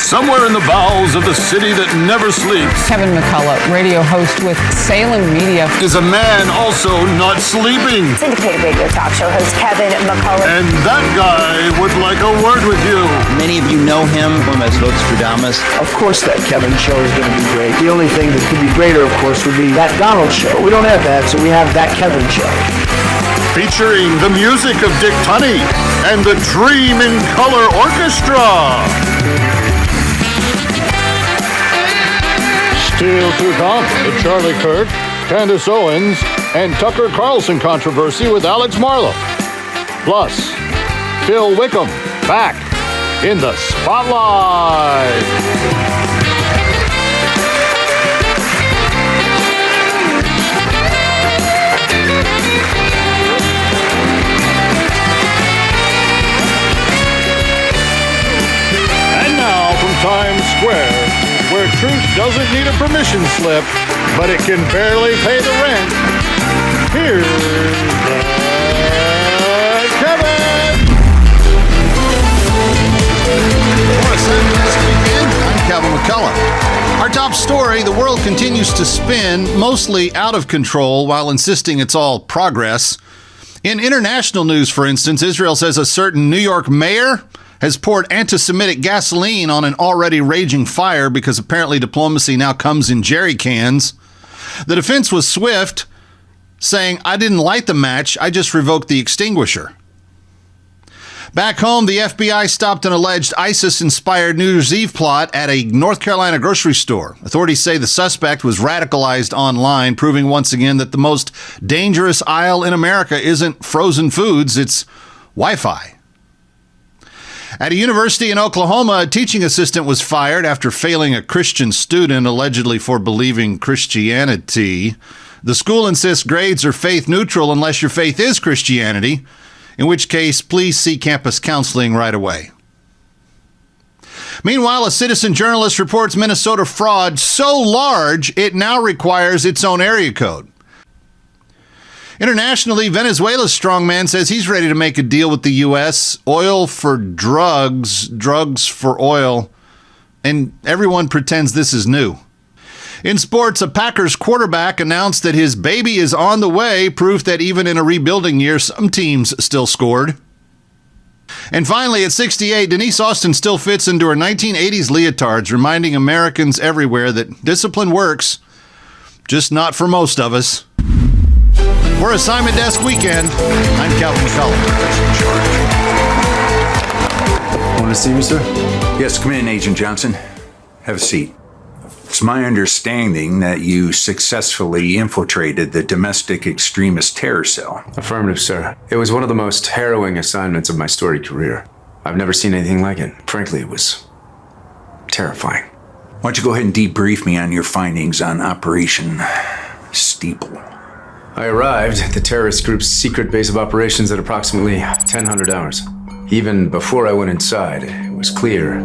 Speaker 6: Somewhere in the bowels of the city that never sleeps,
Speaker 7: Kevin McCullough, radio host with Salem Media,
Speaker 6: is a man also not sleeping.
Speaker 8: Syndicated radio talk show host Kevin McCullough.
Speaker 6: And that guy would like a word with you.
Speaker 9: Many of you know him from as Nostradamus.
Speaker 2: Of course that Kevin show is going to be great. The only thing that could be greater, of course, would be that Donald show. We don't have that, so we have that Kevin show.
Speaker 6: Featuring the music of Dick Tunney and the Dream in Color Orchestra. Still to come, the Charlie Kirk, Candace Owens, and Tucker Carlson controversy with Alex Marlow. Plus, Phil Wickham back in the spotlight. And now from Times Square, where truth doesn't need a permission slip, but it can barely pay the rent. Here's the Kevin!
Speaker 10: What a Sunday this weekend. I'm Kevin McCullough. Our top story, the world continues to spin, mostly out of control, while insisting it's all progress. In international news, for instance, Israel says a certain New York mayor has poured anti-Semitic gasoline on an already raging fire because apparently diplomacy now comes in jerry cans. The defense was swift, saying, I didn't light the match, I just revoked the extinguisher. Back home, the FBI stopped an alleged ISIS-inspired New Year's Eve plot at a North Carolina grocery store. Authorities say the suspect was radicalized online, proving once again that the most dangerous aisle in America isn't frozen foods, it's Wi-Fi. At a university in Oklahoma, a teaching assistant was fired after failing a Christian student, allegedly for believing Christianity. The school insists grades are faith neutral unless your faith is Christianity, in which case, please see campus counseling right away. Meanwhile, a citizen journalist reports Minnesota fraud so large it now requires its own area code. Internationally, Venezuela's strongman says he's ready to make a deal with the U.S. Oil for drugs, drugs for oil, and everyone pretends this is new. In sports, a Packers quarterback announced that his baby is on the way, proof that even in a rebuilding year, some teams still scored. And finally, at 68, Denise Austin still fits into her 1980s leotards, reminding Americans everywhere that discipline works, just not for most of us. We're Assignment Desk Weekend. I'm Calvin McCullough.
Speaker 15: Want to see me, sir? Yes, come in, Agent Johnson. Have a seat. It's my understanding that you successfully infiltrated the domestic extremist terror cell.
Speaker 16: Affirmative, sir. It was one of the most harrowing assignments of my storied career. I've never seen anything like it. Frankly, it was terrifying.
Speaker 15: Why don't you go ahead and debrief me on your findings on Operation Steeple?
Speaker 16: I arrived at the terrorist group's secret base of operations at approximately 1000 hours. Even before I went inside, it was clear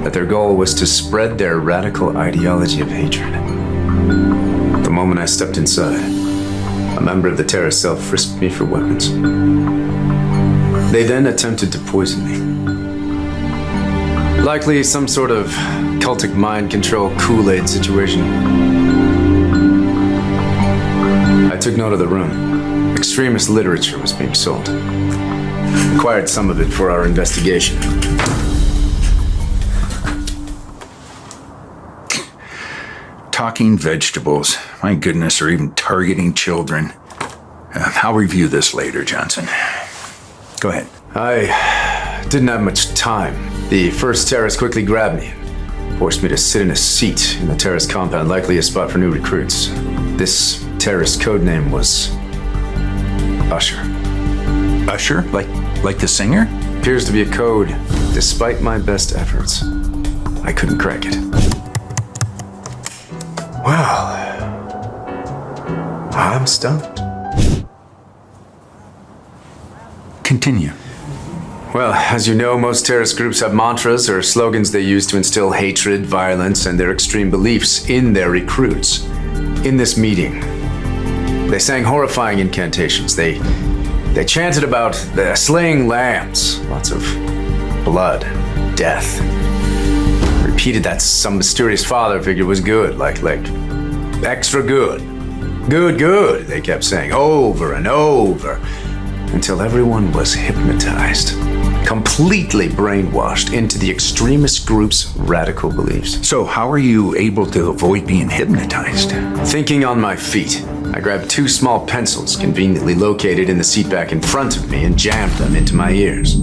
Speaker 16: that their goal was to spread their radical ideology of hatred. The moment I stepped inside, a member of the terrorist cell frisked me for weapons. They then attempted to poison me. Likely some sort of cultic mind control Kool-Aid situation. I took note of the room. Extremist literature was being sold. Acquired some of it for our investigation.
Speaker 15: Talking vegetables. My goodness, or even targeting children. I'll review this later, Johnson. Go ahead.
Speaker 16: I didn't have much time. The first terrorist quickly grabbed me and forced me to sit in a seat in the terrorist compound, likely a spot for new recruits. This terrorist codename was Usher.
Speaker 15: Usher? Like the singer?
Speaker 16: Appears to be a code. Despite my best efforts, I couldn't crack it. Well, I'm stumped.
Speaker 15: Continue.
Speaker 16: Well, as you know, most terrorist groups have mantras or slogans they use to instill hatred, violence, and their extreme beliefs in their recruits. In this meeting, they sang horrifying incantations. They chanted about slaying lambs, lots of blood, death. Repeated that some mysterious father figure was good, like extra good. Good, they kept saying over and over, until everyone was hypnotized, completely brainwashed into the extremist group's radical beliefs.
Speaker 15: So how are you able to avoid being hypnotized?
Speaker 16: Thinking on my feet, I grabbed 2 small pencils conveniently located in the seat back in front of me and jammed them into my ears.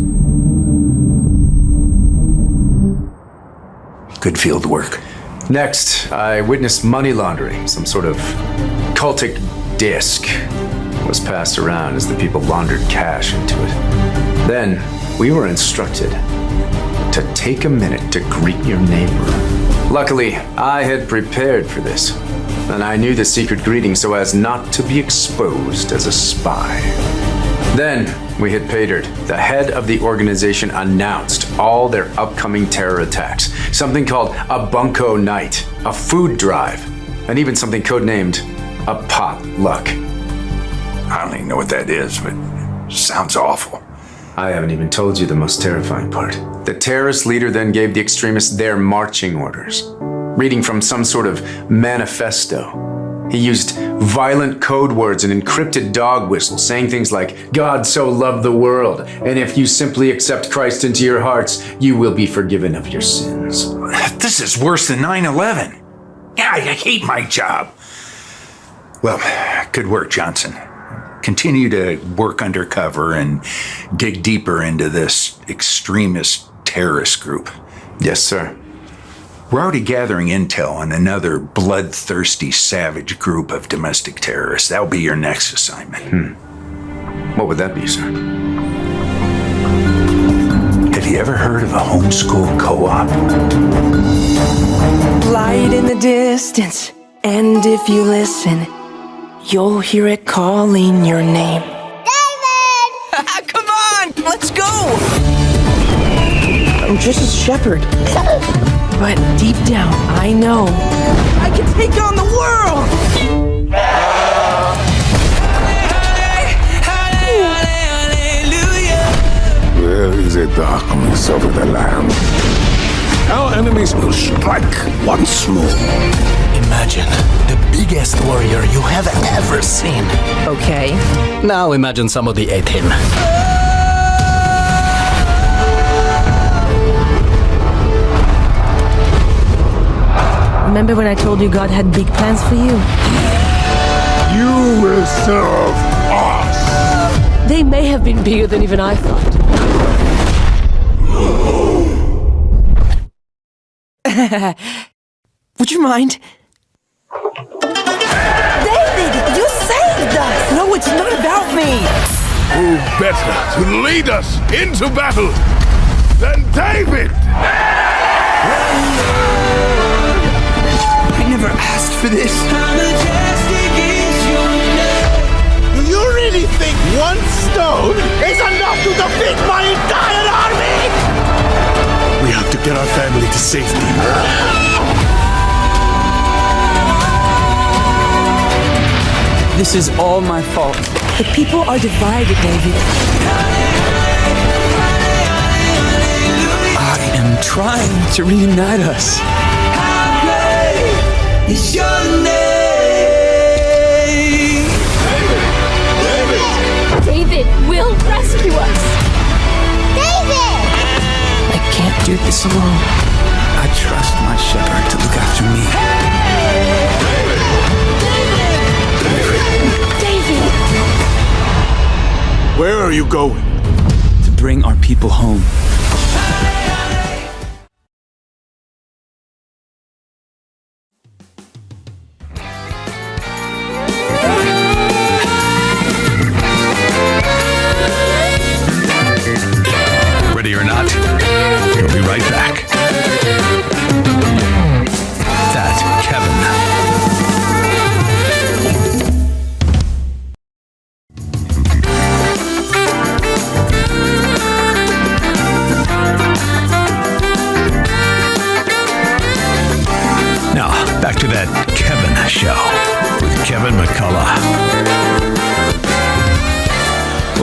Speaker 15: Good field work.
Speaker 16: Next, I witnessed money laundering. Some sort of cultic disc was passed around as the people laundered cash into it. Then, we were instructed to take a minute to greet your neighbor. Luckily, I had prepared for this, and I knew the secret greeting so as not to be exposed as a spy. Then, we hit pay dirt. The head of the organization announced all their upcoming terror attacks. Something called a bunko night, a food drive, and even something codenamed a potluck.
Speaker 15: I don't even know what that is, but it sounds awful.
Speaker 16: I haven't even told you the most terrifying part. The terrorist leader then gave the extremists their marching orders, reading from some sort of manifesto. He used violent code words and encrypted dog whistles, saying things like, God so loved the world, and if you simply accept Christ into your hearts, you will be forgiven of your sins.
Speaker 15: This is worse than 9/11. Yeah, I hate my job. Well, good work, Johnson. Continue to work undercover and dig deeper into this extremist terrorist group.
Speaker 16: Yes, sir.
Speaker 15: We're already gathering intel on another bloodthirsty, savage group of domestic terrorists. That'll be your next assignment.
Speaker 16: What would that be, sir?
Speaker 15: Have you ever heard of a homeschool co-op?
Speaker 17: Light in the distance, and if you listen, you'll hear it calling your name.
Speaker 18: David! Come on, let's go!
Speaker 17: I'm just a shepherd. But deep down, I know I can take on the world!
Speaker 19: There is a darkness over the land. Our enemies will strike once more.
Speaker 20: Imagine the biggest warrior you have ever seen.
Speaker 17: Okay.
Speaker 20: Now imagine somebody ate him.
Speaker 17: Remember when I told you God had big plans for you?
Speaker 19: You will serve us.
Speaker 17: They may have been bigger than even I thought. Would you mind?
Speaker 18: David, you saved us!
Speaker 17: No, it's not about me!
Speaker 19: Who better to lead us into battle than David?
Speaker 20: I never asked for this.
Speaker 19: Do you really think one stone is enough to defeat my entire army? We have to get our family to safety.
Speaker 20: This is all my fault.
Speaker 17: The people are divided, David.
Speaker 20: I am trying to reunite us.
Speaker 18: Is your name?
Speaker 21: David will rescue us.
Speaker 18: David!
Speaker 20: I can't do this alone. I trust my shepherd to look after me.
Speaker 21: David!
Speaker 19: Where are you going?
Speaker 20: To bring our people home.
Speaker 11: Ready or not, we'll be right back. That Kevin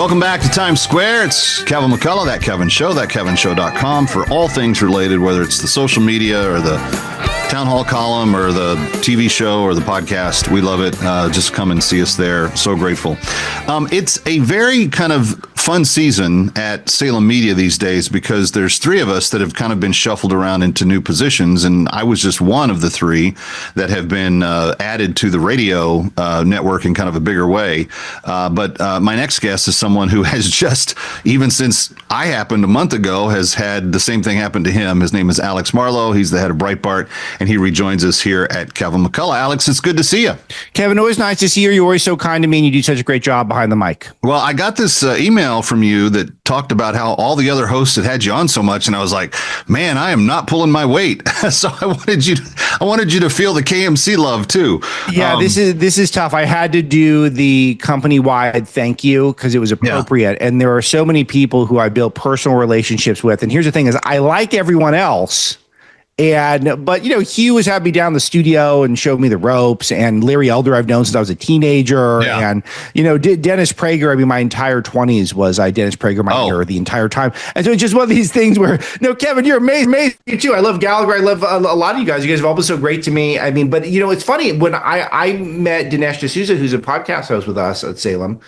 Speaker 10: Welcome back to Times Square. It's Kevin McCullough, That Kevin Show, thatkevinshow.com for all things related, whether it's the social media or the town hall column or the TV show or the podcast. We love it. Just come and see us there. So grateful. It's a very kind of fun season at Salem Media these days because there's three of us that have kind of been shuffled around into new positions, and I was just one of the three that have been added to the radio network in kind of a bigger way. But my next guest is someone who has just, even since I happened a month ago, has had the same thing happen to him. His name is Alex Marlow. He's the head of BreitBart, and he rejoins us here at Kevin McCullough. Alex, it's good to see you.
Speaker 3: Kevin, always nice to see you. You're always so kind to me, and you do such a great job behind the mic.
Speaker 10: Well, I got this email from you that talked about how all the other hosts had you on so much, and I was like, man, I am not pulling my weight. So I wanted you to feel the KMC love too.
Speaker 3: Yeah, this is tough. I had to do the company-wide thank you because it was appropriate. Yeah. And there are so many people who I built personal relationships with. And here's the thing is I like everyone else. But Hugh has had me down the studio and showed me the ropes, and Larry Elder I've known since I was a teenager. Yeah. And, Dennis Prager, I mean, my entire 20s was Dennis Prager, my ear the entire time. And so it's just one of these things where, Kevin, you're amazing too. I love Gallagher. I love a lot of you guys. You guys have all been so great to me. I mean, but it's funny when I met Dinesh D'Souza, who's a podcast host with us at Salem,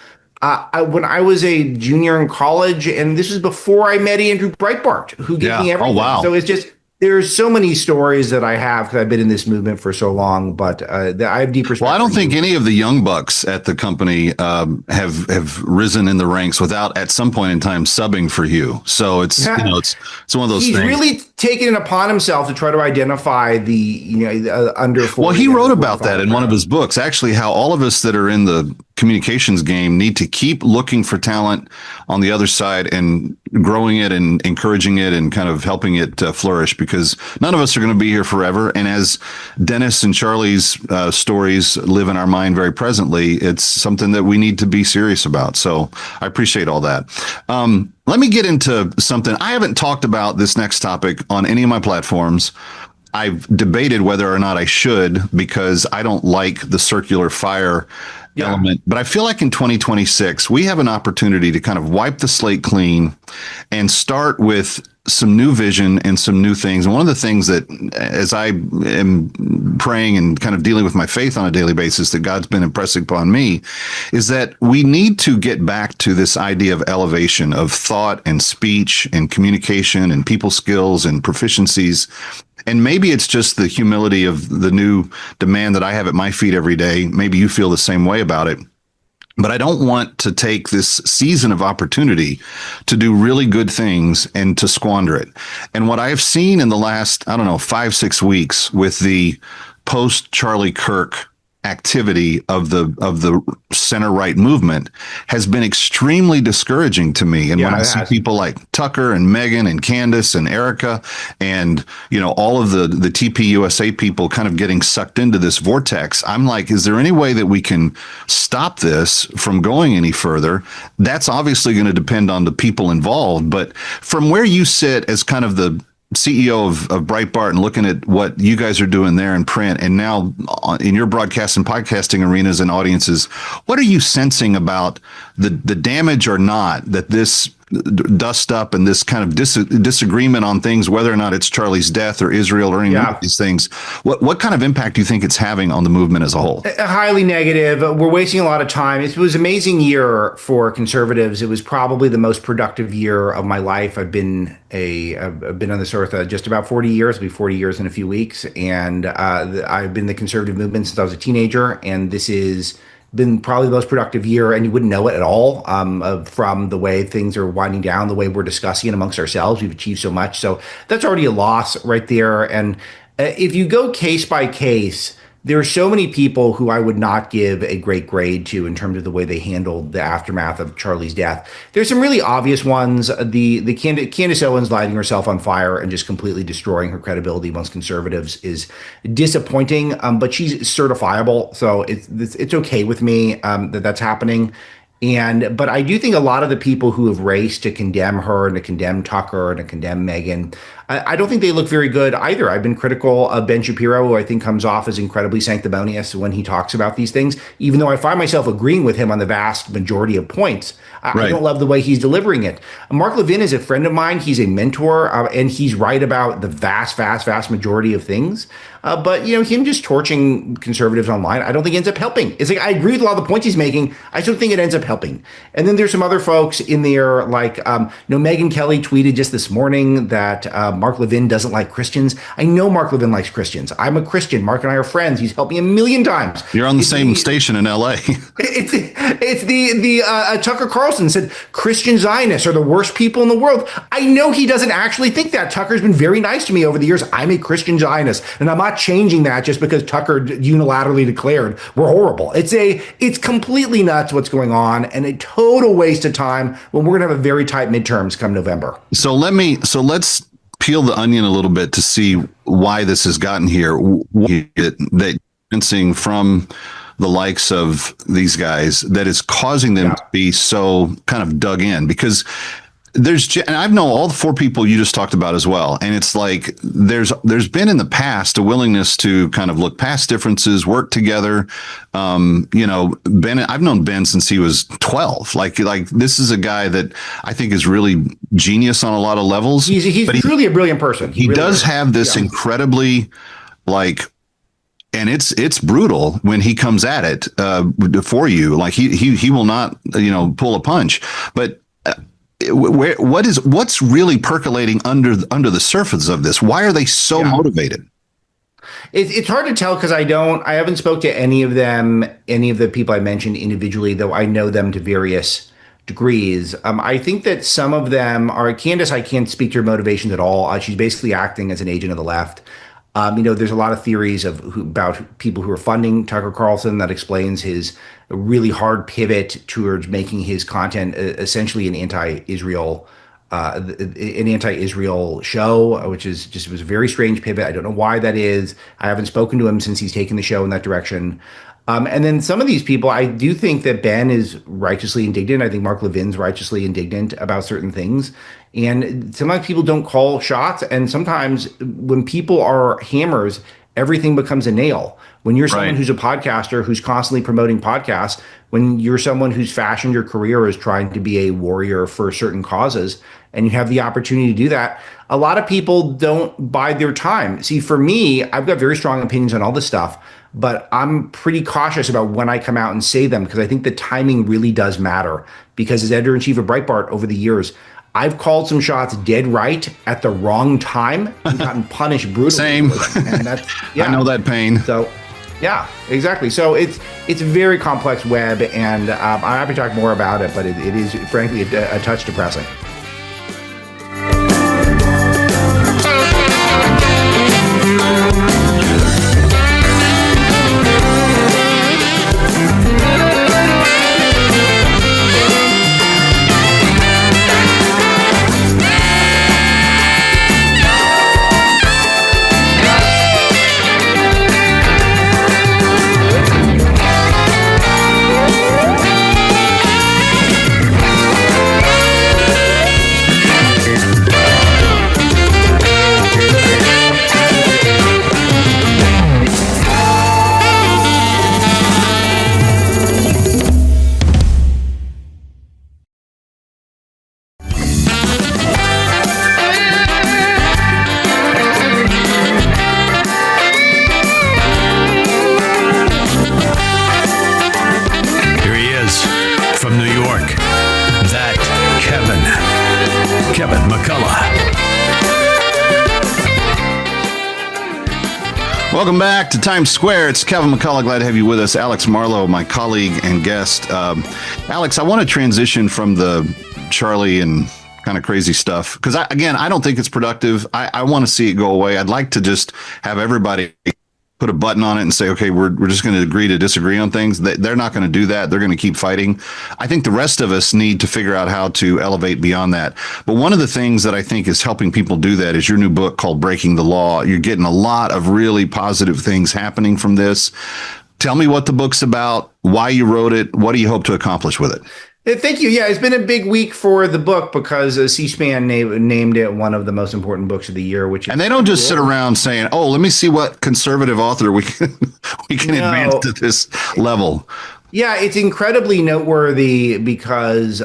Speaker 3: when I was a junior in college, and this was before I met Andrew Breitbart, who gave me everything. Oh, wow. So it's just, there's so many stories that I have because I've been in this movement for so long, but I have deep respect. Well,
Speaker 10: I don't think any of the young bucks at the company have risen in the ranks without at some point in time subbing for you. So it's it's one of those things.
Speaker 3: He's really taken it upon himself to try to identify the under 40.
Speaker 10: Well, he wrote about that in one of his books, actually, how all of us that are in the communications game need to keep looking for talent on the other side and growing it and encouraging it and kind of helping it flourish, because none of us are going to be here forever. And as Dennis and Charlie's stories live in our mind very presently, it's something that we need to be serious about. So I appreciate all that. Let me get into something. I haven't talked about this next topic on any of my platforms. I've debated whether or not I should, because I don't like the circular fire element. But I feel like in 2026, we have an opportunity to kind of wipe the slate clean and start with some new vision and some new things. And one of the things that, as I am praying and kind of dealing with my faith on a daily basis, that God's been impressing upon me, is that we need to get back to this idea of elevation of thought and speech and communication and people skills and proficiencies. And maybe it's just the humility of the new demand that I have at my feet every day. Maybe you feel the same way about it. But I don't want to take this season of opportunity to do really good things and to squander it. And what I've seen in the last, 5-6 weeks with the post Charlie Kirk activity of the center right movement has been extremely discouraging to me. And when I see people like Tucker and Megan and Candace and Erica and, all of the TPUSA people kind of getting sucked into this vortex, I'm like, is there any way that we can stop this from going any further? That's obviously going to depend on the people involved. But from where you sit as kind of the CEO of BreitBart and looking at what you guys are doing there in print and now in your broadcast and podcasting arenas and audiences, what are you sensing about the damage or not that this dust up and this kind of disagreement on things, whether or not it's Charlie's death or Israel or any of these things, what kind of impact do you think it's having on the movement as a whole?
Speaker 3: Highly negative. We're wasting a lot of time. It was an amazing year for conservatives. It was probably the most productive year of my life. I've been on this earth just about 40 years. It'll be 40 years in a few weeks. And I've been in the conservative movement since I was a teenager. And this is been probably the most productive year, and you wouldn't know it at all from the way things are winding down, the way we're discussing it amongst ourselves. We've achieved so much. So that's already a loss right there. And if you go case by case, there are so many people who I would not give a great grade to in terms of the way they handled the aftermath of Charlie's death. There's some really obvious ones. The Candace Owens lighting herself on fire and just completely destroying her credibility amongst conservatives is disappointing, but she's certifiable. So it's okay with me that's happening. But I do think a lot of the people who have raced to condemn her and to condemn Tucker and to condemn Megan, I don't think they look very good either. I've been critical of Ben Shapiro, who I think comes off as incredibly sanctimonious when he talks about these things, even though I find myself agreeing with him on the vast majority of points. I don't love the way he's delivering it. Mark Levin is a friend of mine. He's a mentor, and he's right about the vast majority of things. But, him just torching conservatives online, I don't think ends up helping. It's like, I agree with a lot of the points he's making. I still think it ends up helping. And then there's some other folks in there, like, Megyn Kelly tweeted just this morning that Mark Levin doesn't like Christians. I know Mark Levin likes Christians. I'm a Christian. Mark and I are friends. He's helped me a million times.
Speaker 10: You're on the same station in L.A.
Speaker 3: It's the Tucker Carlson said Christian Zionists are the worst people in the world. I know he doesn't actually think that. Tucker's been very nice to me over the years. I'm a Christian Zionist, and I'm not changing that just because Tucker unilaterally declared we're horrible. It's completely nuts what's going on, and a total waste of time when we're gonna have a very tight midterms come November.
Speaker 10: So let's peel the onion a little bit to see why this has gotten here. That seeing from the likes of these guys that is causing them to be so kind of dug in, because and I've known all the four people you just talked about as well. And it's like, there's been in the past a willingness to kind of look past differences, work together. Ben, I've known Ben since he was 12. Like this is a guy that I think is really genius on a lot of levels.
Speaker 3: He's truly a brilliant person.
Speaker 10: He really does have this incredibly and it's brutal when he comes at it for you. Like he will not, pull a punch, but what's really percolating under the surface of this? Why are they so motivated?
Speaker 3: It's hard to tell because I haven't spoke to any of the people I mentioned individually, though I know them to various degrees. I think that some of them are Candace. I can't speak to her motivations at all. She's basically acting as an agent of the left. There's a lot of theories about people who are funding Tucker Carlson that explains his really hard pivot towards making his content essentially an anti-Israel show, which is just was a very strange pivot. I don't know why that is. I haven't spoken to him since he's taken the show in that direction. And then some of these people, I do think that Ben is righteously indignant. I think Mark Levin's righteously indignant about certain things. And sometimes people don't call shots. And sometimes when people are hammers, everything becomes a nail. When you're someone who's a podcaster who's constantly promoting podcasts, when you're someone whose fashioned your career is trying to be a warrior for certain causes, and you have the opportunity to do that, a lot of people don't bide their time. See, for me, I've got very strong opinions on all this stuff, but I'm pretty cautious about when I come out and say them because I think the timing really does matter. Because as editor-in-chief of BreitBart over the years, I've called some shots dead right at the wrong time and gotten punished brutally.
Speaker 10: Same.
Speaker 3: And that's,
Speaker 10: I know that pain.
Speaker 3: So, yeah, exactly. So it's a very complex web, and I'm happy to talk more about it, but it is, frankly, a touch depressing.
Speaker 10: Welcome back to Times Square. It's Kevin McCullough. Glad to have you with us. Alex Marlow, my colleague and guest. Alex, I want to transition from the Charlie and kind of crazy stuff because, I don't think it's productive. I want to see it go away. I'd like to just have everybody put a button on it and say, okay, we're just going to agree to disagree on things. They're not going to do that. They're going to keep fighting. I think the rest of us need to figure out how to elevate beyond that. But one of the things that I think is helping people do that is your new book called Breaking the Law. You're getting a lot of really positive things happening from this. Tell me what the book's about, why you wrote it, what do you hope to accomplish with it?
Speaker 3: Thank you. Yeah, it's been a big week for the book because C-SPAN named it one of the most important books of the year. And
Speaker 10: they don't just sit around saying, "Oh, let me see what conservative author we can advance to this level."
Speaker 3: Yeah, it's incredibly noteworthy because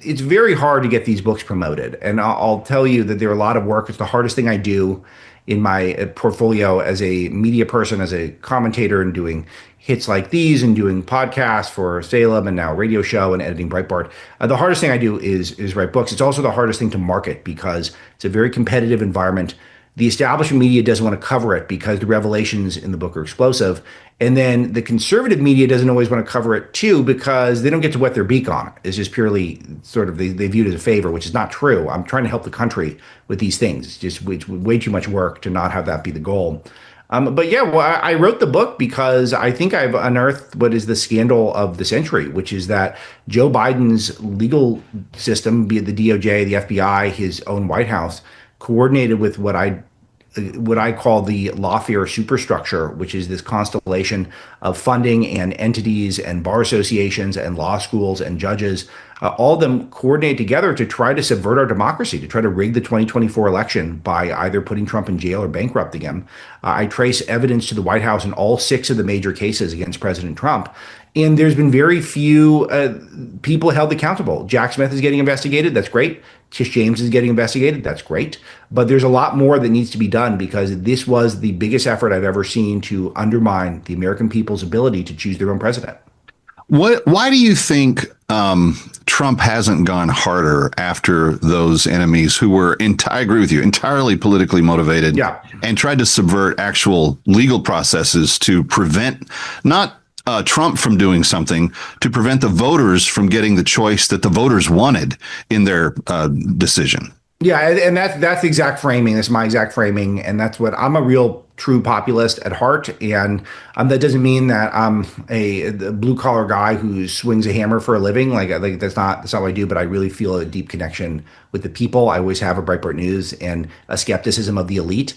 Speaker 3: it's very hard to get these books promoted. And I'll tell you that they're a lot of work. It's the hardest thing I do in my portfolio as a media person, as a commentator, and doing hits like these and doing podcasts for Salem and now a radio show and editing BreitBart. The hardest thing I do is write books. It's also the hardest thing to market because it's a very competitive environment. The establishment media doesn't want to cover it because the revelations in the book are explosive. And then the conservative media doesn't always want to cover it too because they don't get to wet their beak on it. It's just purely sort of, they view it as a favor, which is not true. I'm trying to help the country with these things. It's just way too much work to not have that be the goal. But yeah, well, I wrote the book because I think I've unearthed what is the scandal of the century, which is that Joe Biden's legal system, be it the DOJ, the FBI, his own White House, coordinated with what I call the lawfare superstructure, which is this constellation of funding and entities and bar associations and law schools and judges, all of them coordinate together to try to subvert our democracy, to try to rig the 2024 election by either putting Trump in jail or bankrupting him. I trace evidence to the White House in all 6 of the major cases against President Trump. And there's been very few people held accountable. Jack Smith is getting investigated. That's great. Tish James is getting investigated. That's great. But there's a lot more that needs to be done because this was the biggest effort I've ever seen to undermine the American people's ability to choose their own president.
Speaker 10: Why do you think Trump hasn't gone harder after those enemies who were, I agree with you, entirely politically motivated, and tried to subvert actual legal processes to prevent not Trump from doing something, to prevent the voters from getting the choice that the voters wanted in their decision?
Speaker 3: Yeah, and that's the exact framing. That's my exact framing, and that's what I'm a real true populist at heart, and that doesn't mean that I'm a blue collar guy who swings a hammer for a living. Like that's not what I do. But I really feel a deep connection with the people. I always have a BreitBart News and a skepticism of the elite.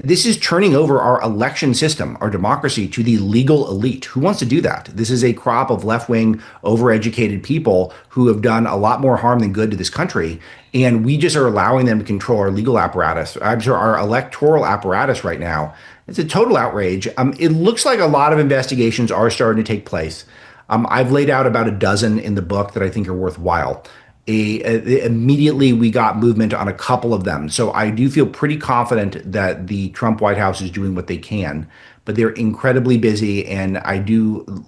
Speaker 3: This is turning over our election system, our democracy, to the legal elite. Who wants to do that? This is a crop of left-wing, overeducated people who have done a lot more harm than good to this country. And we just are allowing them to control our legal apparatus. I'm sure our electoral apparatus right now. It's a total outrage. It looks like a lot of investigations are starting to take place. I've laid out about a dozen in the book that I think are worthwhile. Immediately we got movement on a couple of them. So I do feel pretty confident that the Trump White House is doing what they can, but they're incredibly busy, and I do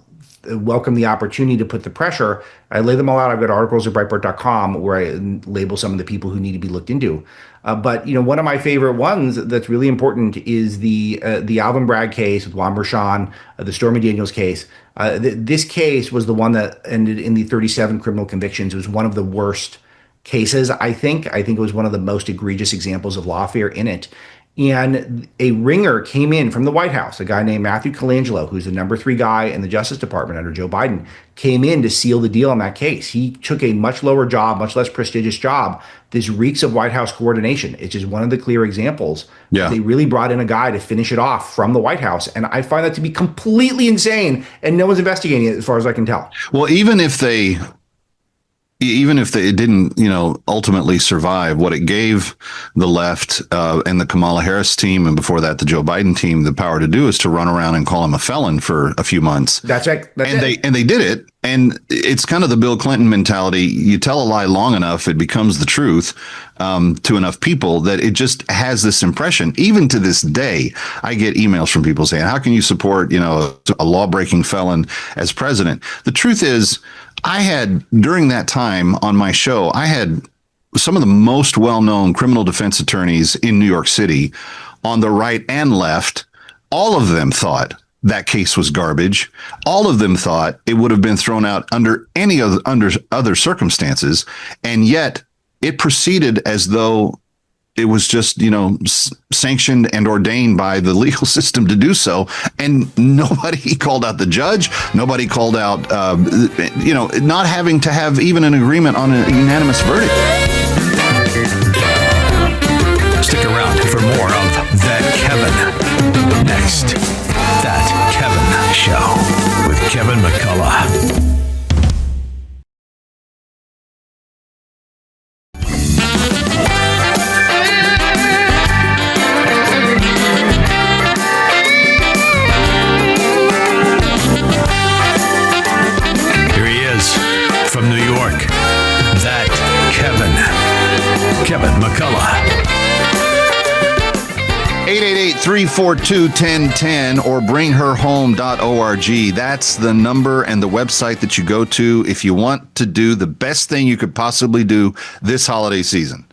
Speaker 3: welcome the opportunity to put the pressure. I lay them all out. I've got articles at breitbart.com where I label some of the people who need to be looked into. But one of my favorite ones that's really important is the Alvin Bragg case with Juan Merchan, the Stormy Daniels case. This case was the one that ended in the 37 criminal convictions. It was one of the worst cases, I think. I think it was one of the most egregious examples of lawfare in it. And a ringer came in from the White House, a guy named Matthew Colangelo, who's the number 3 guy in the Justice Department under Joe Biden, came in to seal the deal on that case. He took a much lower job, much less prestigious job. This reeks of White House coordination. It's just one of the clear examples. Yeah. They really brought in a guy to finish it off from the White House. And I find that to be completely insane. And no one's investigating it as far as I can tell.
Speaker 10: Well, even if they didn't, ultimately survive, what it gave the left and the Kamala Harris team, and before that, the Joe Biden team, the power to do is to run around and call him a felon for a few months.
Speaker 3: That's right.
Speaker 10: They did it. And it's kind of the Bill Clinton mentality. You tell a lie long enough, it becomes the truth to enough people that it just has this impression. Even to this day, I get emails from people saying, how can you support, a law-breaking felon as president? The truth is, I had, during that time on my show, I had some of the most well-known criminal defense attorneys in New York City on the right and left. All of them thought that case was garbage. All of them thought it would have been thrown out under any other circumstances. And yet it proceeded as though it was just, sanctioned and ordained by the legal system to do so. And nobody called out the judge. Nobody called out, not having to have even an agreement on a unanimous verdict.
Speaker 11: Stick around for more of That Kevin. Next, That Kevin Show with Kevin McCullough.
Speaker 10: 888-342-1010 or bringherhome.org. That's the number and the website that you go to if you want to do the best thing you could possibly do this holiday season.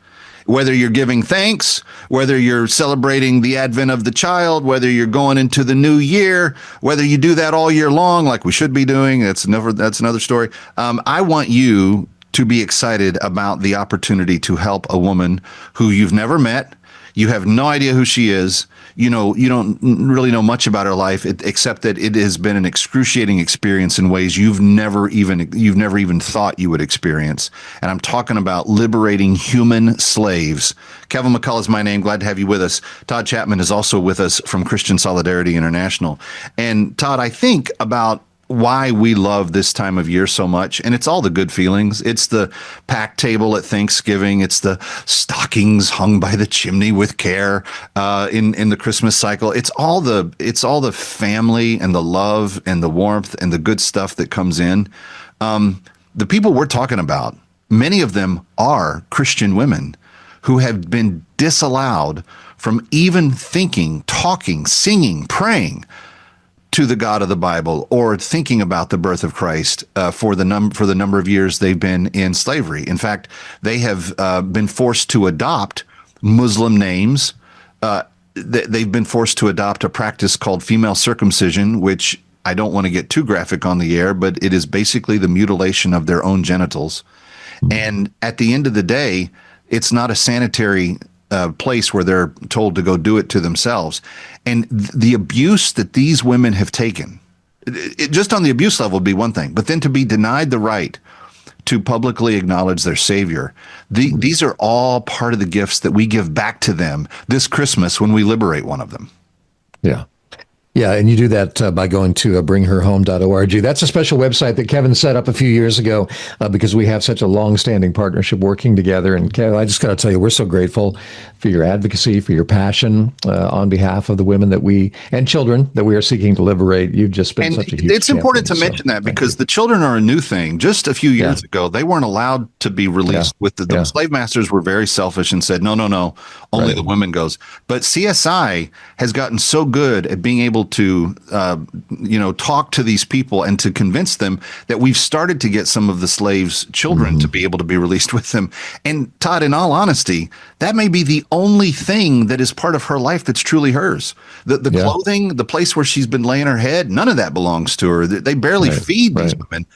Speaker 10: Whether you're giving thanks, whether you're celebrating the advent of the child, whether you're going into the new year, whether you do that all year long like we should be doing, that's another story. I want you to be excited about the opportunity to help a woman who you've never met. You have no idea who she is. You don't really know much about her life, except that it has been an excruciating experience in ways you've never even thought you would experience. And I'm talking about liberating human slaves. Kevin McCullough is my name. Glad to have you with us. Todd Chatman is also with us from Christian Solidarity International. And Todd, I think about why we love this time of year so much, and it's all the good feelings. It's the packed table at Thanksgiving. It's the stockings hung by the chimney with care in the Christmas cycle. It's all the family and the love and the warmth and the good stuff that comes in. The people we're talking about, many of them are Christian women who have been disallowed from even thinking, talking, singing, praying to the God of the Bible or thinking about the birth of Christ for the number of years they've been in slavery. In fact, they have been forced to adopt Muslim names. They've been forced to adopt a practice called female circumcision, which I don't want to get too graphic on the air, but it is basically the mutilation of their own genitals. And at the end of the day, it's not a sanitary place where they're told to go do it to themselves. And the abuse that these women have taken, just on the abuse level would be one thing, but then to be denied the right to publicly acknowledge their Savior, these are all part of the gifts that we give back to them this Christmas when we liberate one of them.
Speaker 13: Yeah. Yeah, and you do that by going to bringherhome.org. That's a special website that Kevin set up a few years ago because we have such a long-standing partnership working together. And Kevin, I just got to tell you, we're so grateful for your advocacy, for your passion on behalf of the women and children that we are seeking to liberate. You've just been such a huge
Speaker 10: It's important to mention that because the children are a new thing. Just a few years ago, they weren't allowed to be released. The slave masters were very selfish and said, no, only the women goes. But CSI has gotten so good at being able to talk to these people and to convince them that we've started to get some of the slaves' children to be able to be released with them. And Todd, in all honesty, that may be the only thing that is part of her life that's truly hers. The clothing, the place where she's been laying her head, none of that belongs to her. They barely feed these women.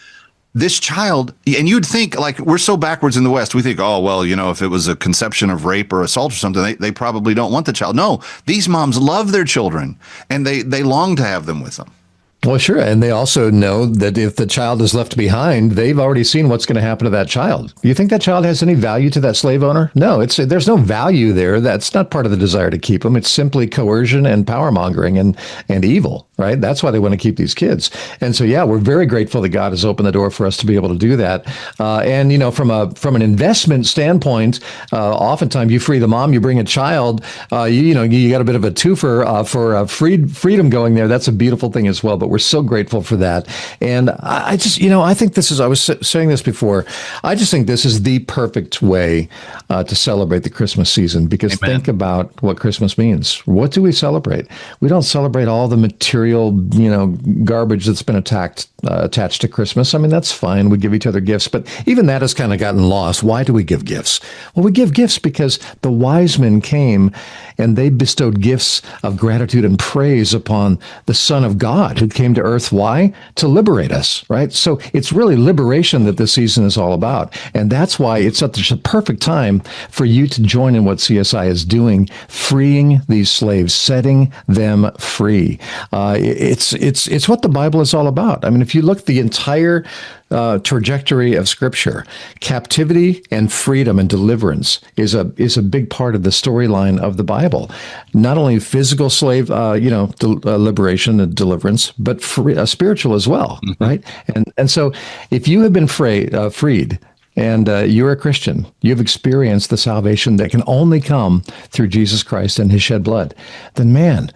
Speaker 10: This child, and you'd think, like, we're so backwards in the West, we think, oh, well, if it was a conception of rape or assault or something, they probably don't want the child. No, these moms love their children, and they long to have them with them.
Speaker 13: Well, sure. And they also know that if the child is left behind, they've already seen what's going to happen to that child. Do you think that child has any value to that slave owner? No, there's no value there. That's not part of the desire to keep them. It's simply coercion and power mongering and evil, right? That's why they want to keep these kids. And so, yeah, we're very grateful that God has opened the door for us to be able to do that. And, from an investment standpoint, oftentimes you free the mom, you bring a child, you got a bit of a twofer for freedom going there. That's a beautiful thing as well. But we're so grateful for that. And I just, I think I was saying this before, I just think this is the perfect way to celebrate the Christmas season, because think about what Christmas means. What do we celebrate? We don't celebrate all the material, garbage that's been attached to Christmas. I mean, that's fine. We give each other gifts, but even that has kind of gotten lost. Why do we give gifts? Well, we give gifts because the wise men came and they bestowed gifts of gratitude and praise upon the Son of God who came to earth. Why? To liberate us, right? So it's really liberation that this season is all about. And that's why it's such a perfect time for you to join in what CSI is doing, freeing these slaves, setting them free. It's what the Bible is all about. I mean, if you look at the entire trajectory of Scripture, captivity and freedom and deliverance is a big part of the storyline of the Bible. Not only physical slave, liberation and deliverance, but spiritual as well, right? And so, if you have been freed. And you're a Christian, you've experienced the salvation that can only come through Jesus Christ and his shed blood, then man,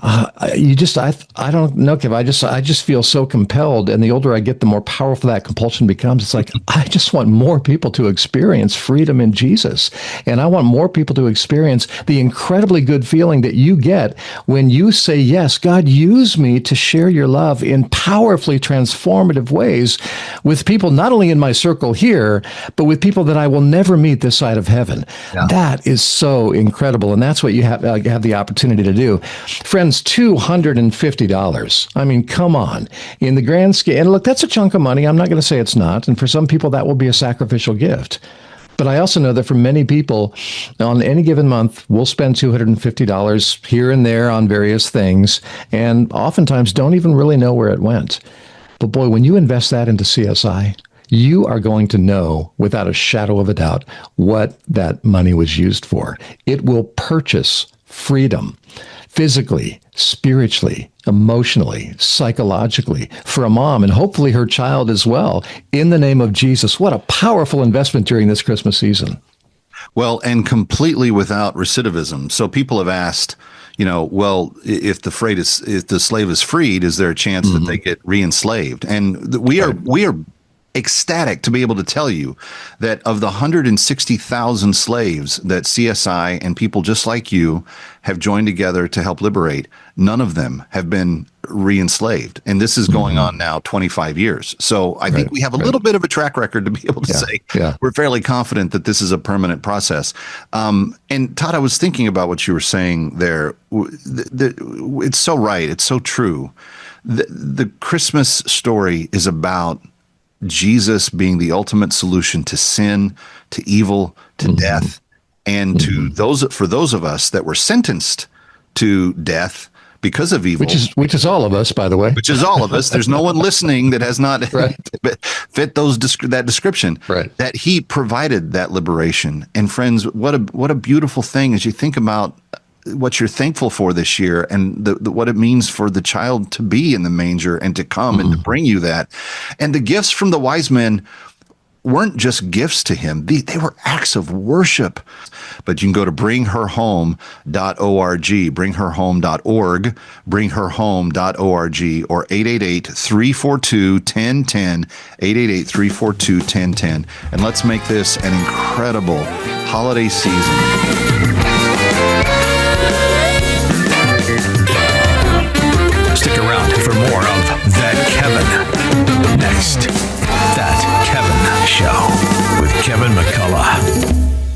Speaker 13: I don't know, Kev. I just feel so compelled, and the older I get, the more powerful that compulsion becomes. It's like I just want more people to experience freedom in Jesus, and I want more people to experience the incredibly good feeling that you get when you say, "Yes, God, use me to share your love in powerfully transformative ways with people not only in my circle here, but with people that I will never meet this side of heaven." Yeah. That is so incredible, and that's what you have the opportunity to do, friends. $250. I mean, come on. In the grand scale, and look, that's a chunk of money. I'm not going to say it's not. And for some people, that will be a sacrificial gift. But I also know that for many people, on any given month, we'll spend $250 here and there on various things, and oftentimes don't even really know where it went. But boy, when you invest that into CSI, you are going to know without a shadow of a doubt what that money was used for. It will purchase freedom. Physically, spiritually, emotionally, psychologically, for a mom and hopefully her child as well, in the name of Jesus. What a powerful investment during this Christmas season.
Speaker 10: Well, and completely without recidivism. So people have asked, well, if the slave is freed, is there a chance that they get re-enslaved? And we are ecstatic to be able to tell you that of the 160,000 slaves that CSI and people just like you have joined together to help liberate, none of them have been re-enslaved. And this is going on now 25 years. So I think we have a little bit of a track record to be able to say we're fairly confident that this is a permanent process. And Todd, I was thinking about what you were saying there. It's so right. It's so true. The Christmas story is about Jesus being the ultimate solution to sin, to evil, to death, and to those of us that were sentenced to death because of evil,
Speaker 13: which is all of us, by the way.
Speaker 10: Which is all of us. There's no one listening that has not fit that description. Right. That he provided that liberation. And friends, what a beautiful thing as you think about what you're thankful for this year and what it means for the child to be in the manger and to come and to bring you that. And the gifts from the wise men weren't just gifts to him. They were acts of worship. But you can go to bringherhome.org, bringherhome.org, bringherhome.org, or 888-342-1010, 888-342-1010. And let's make this an incredible holiday season.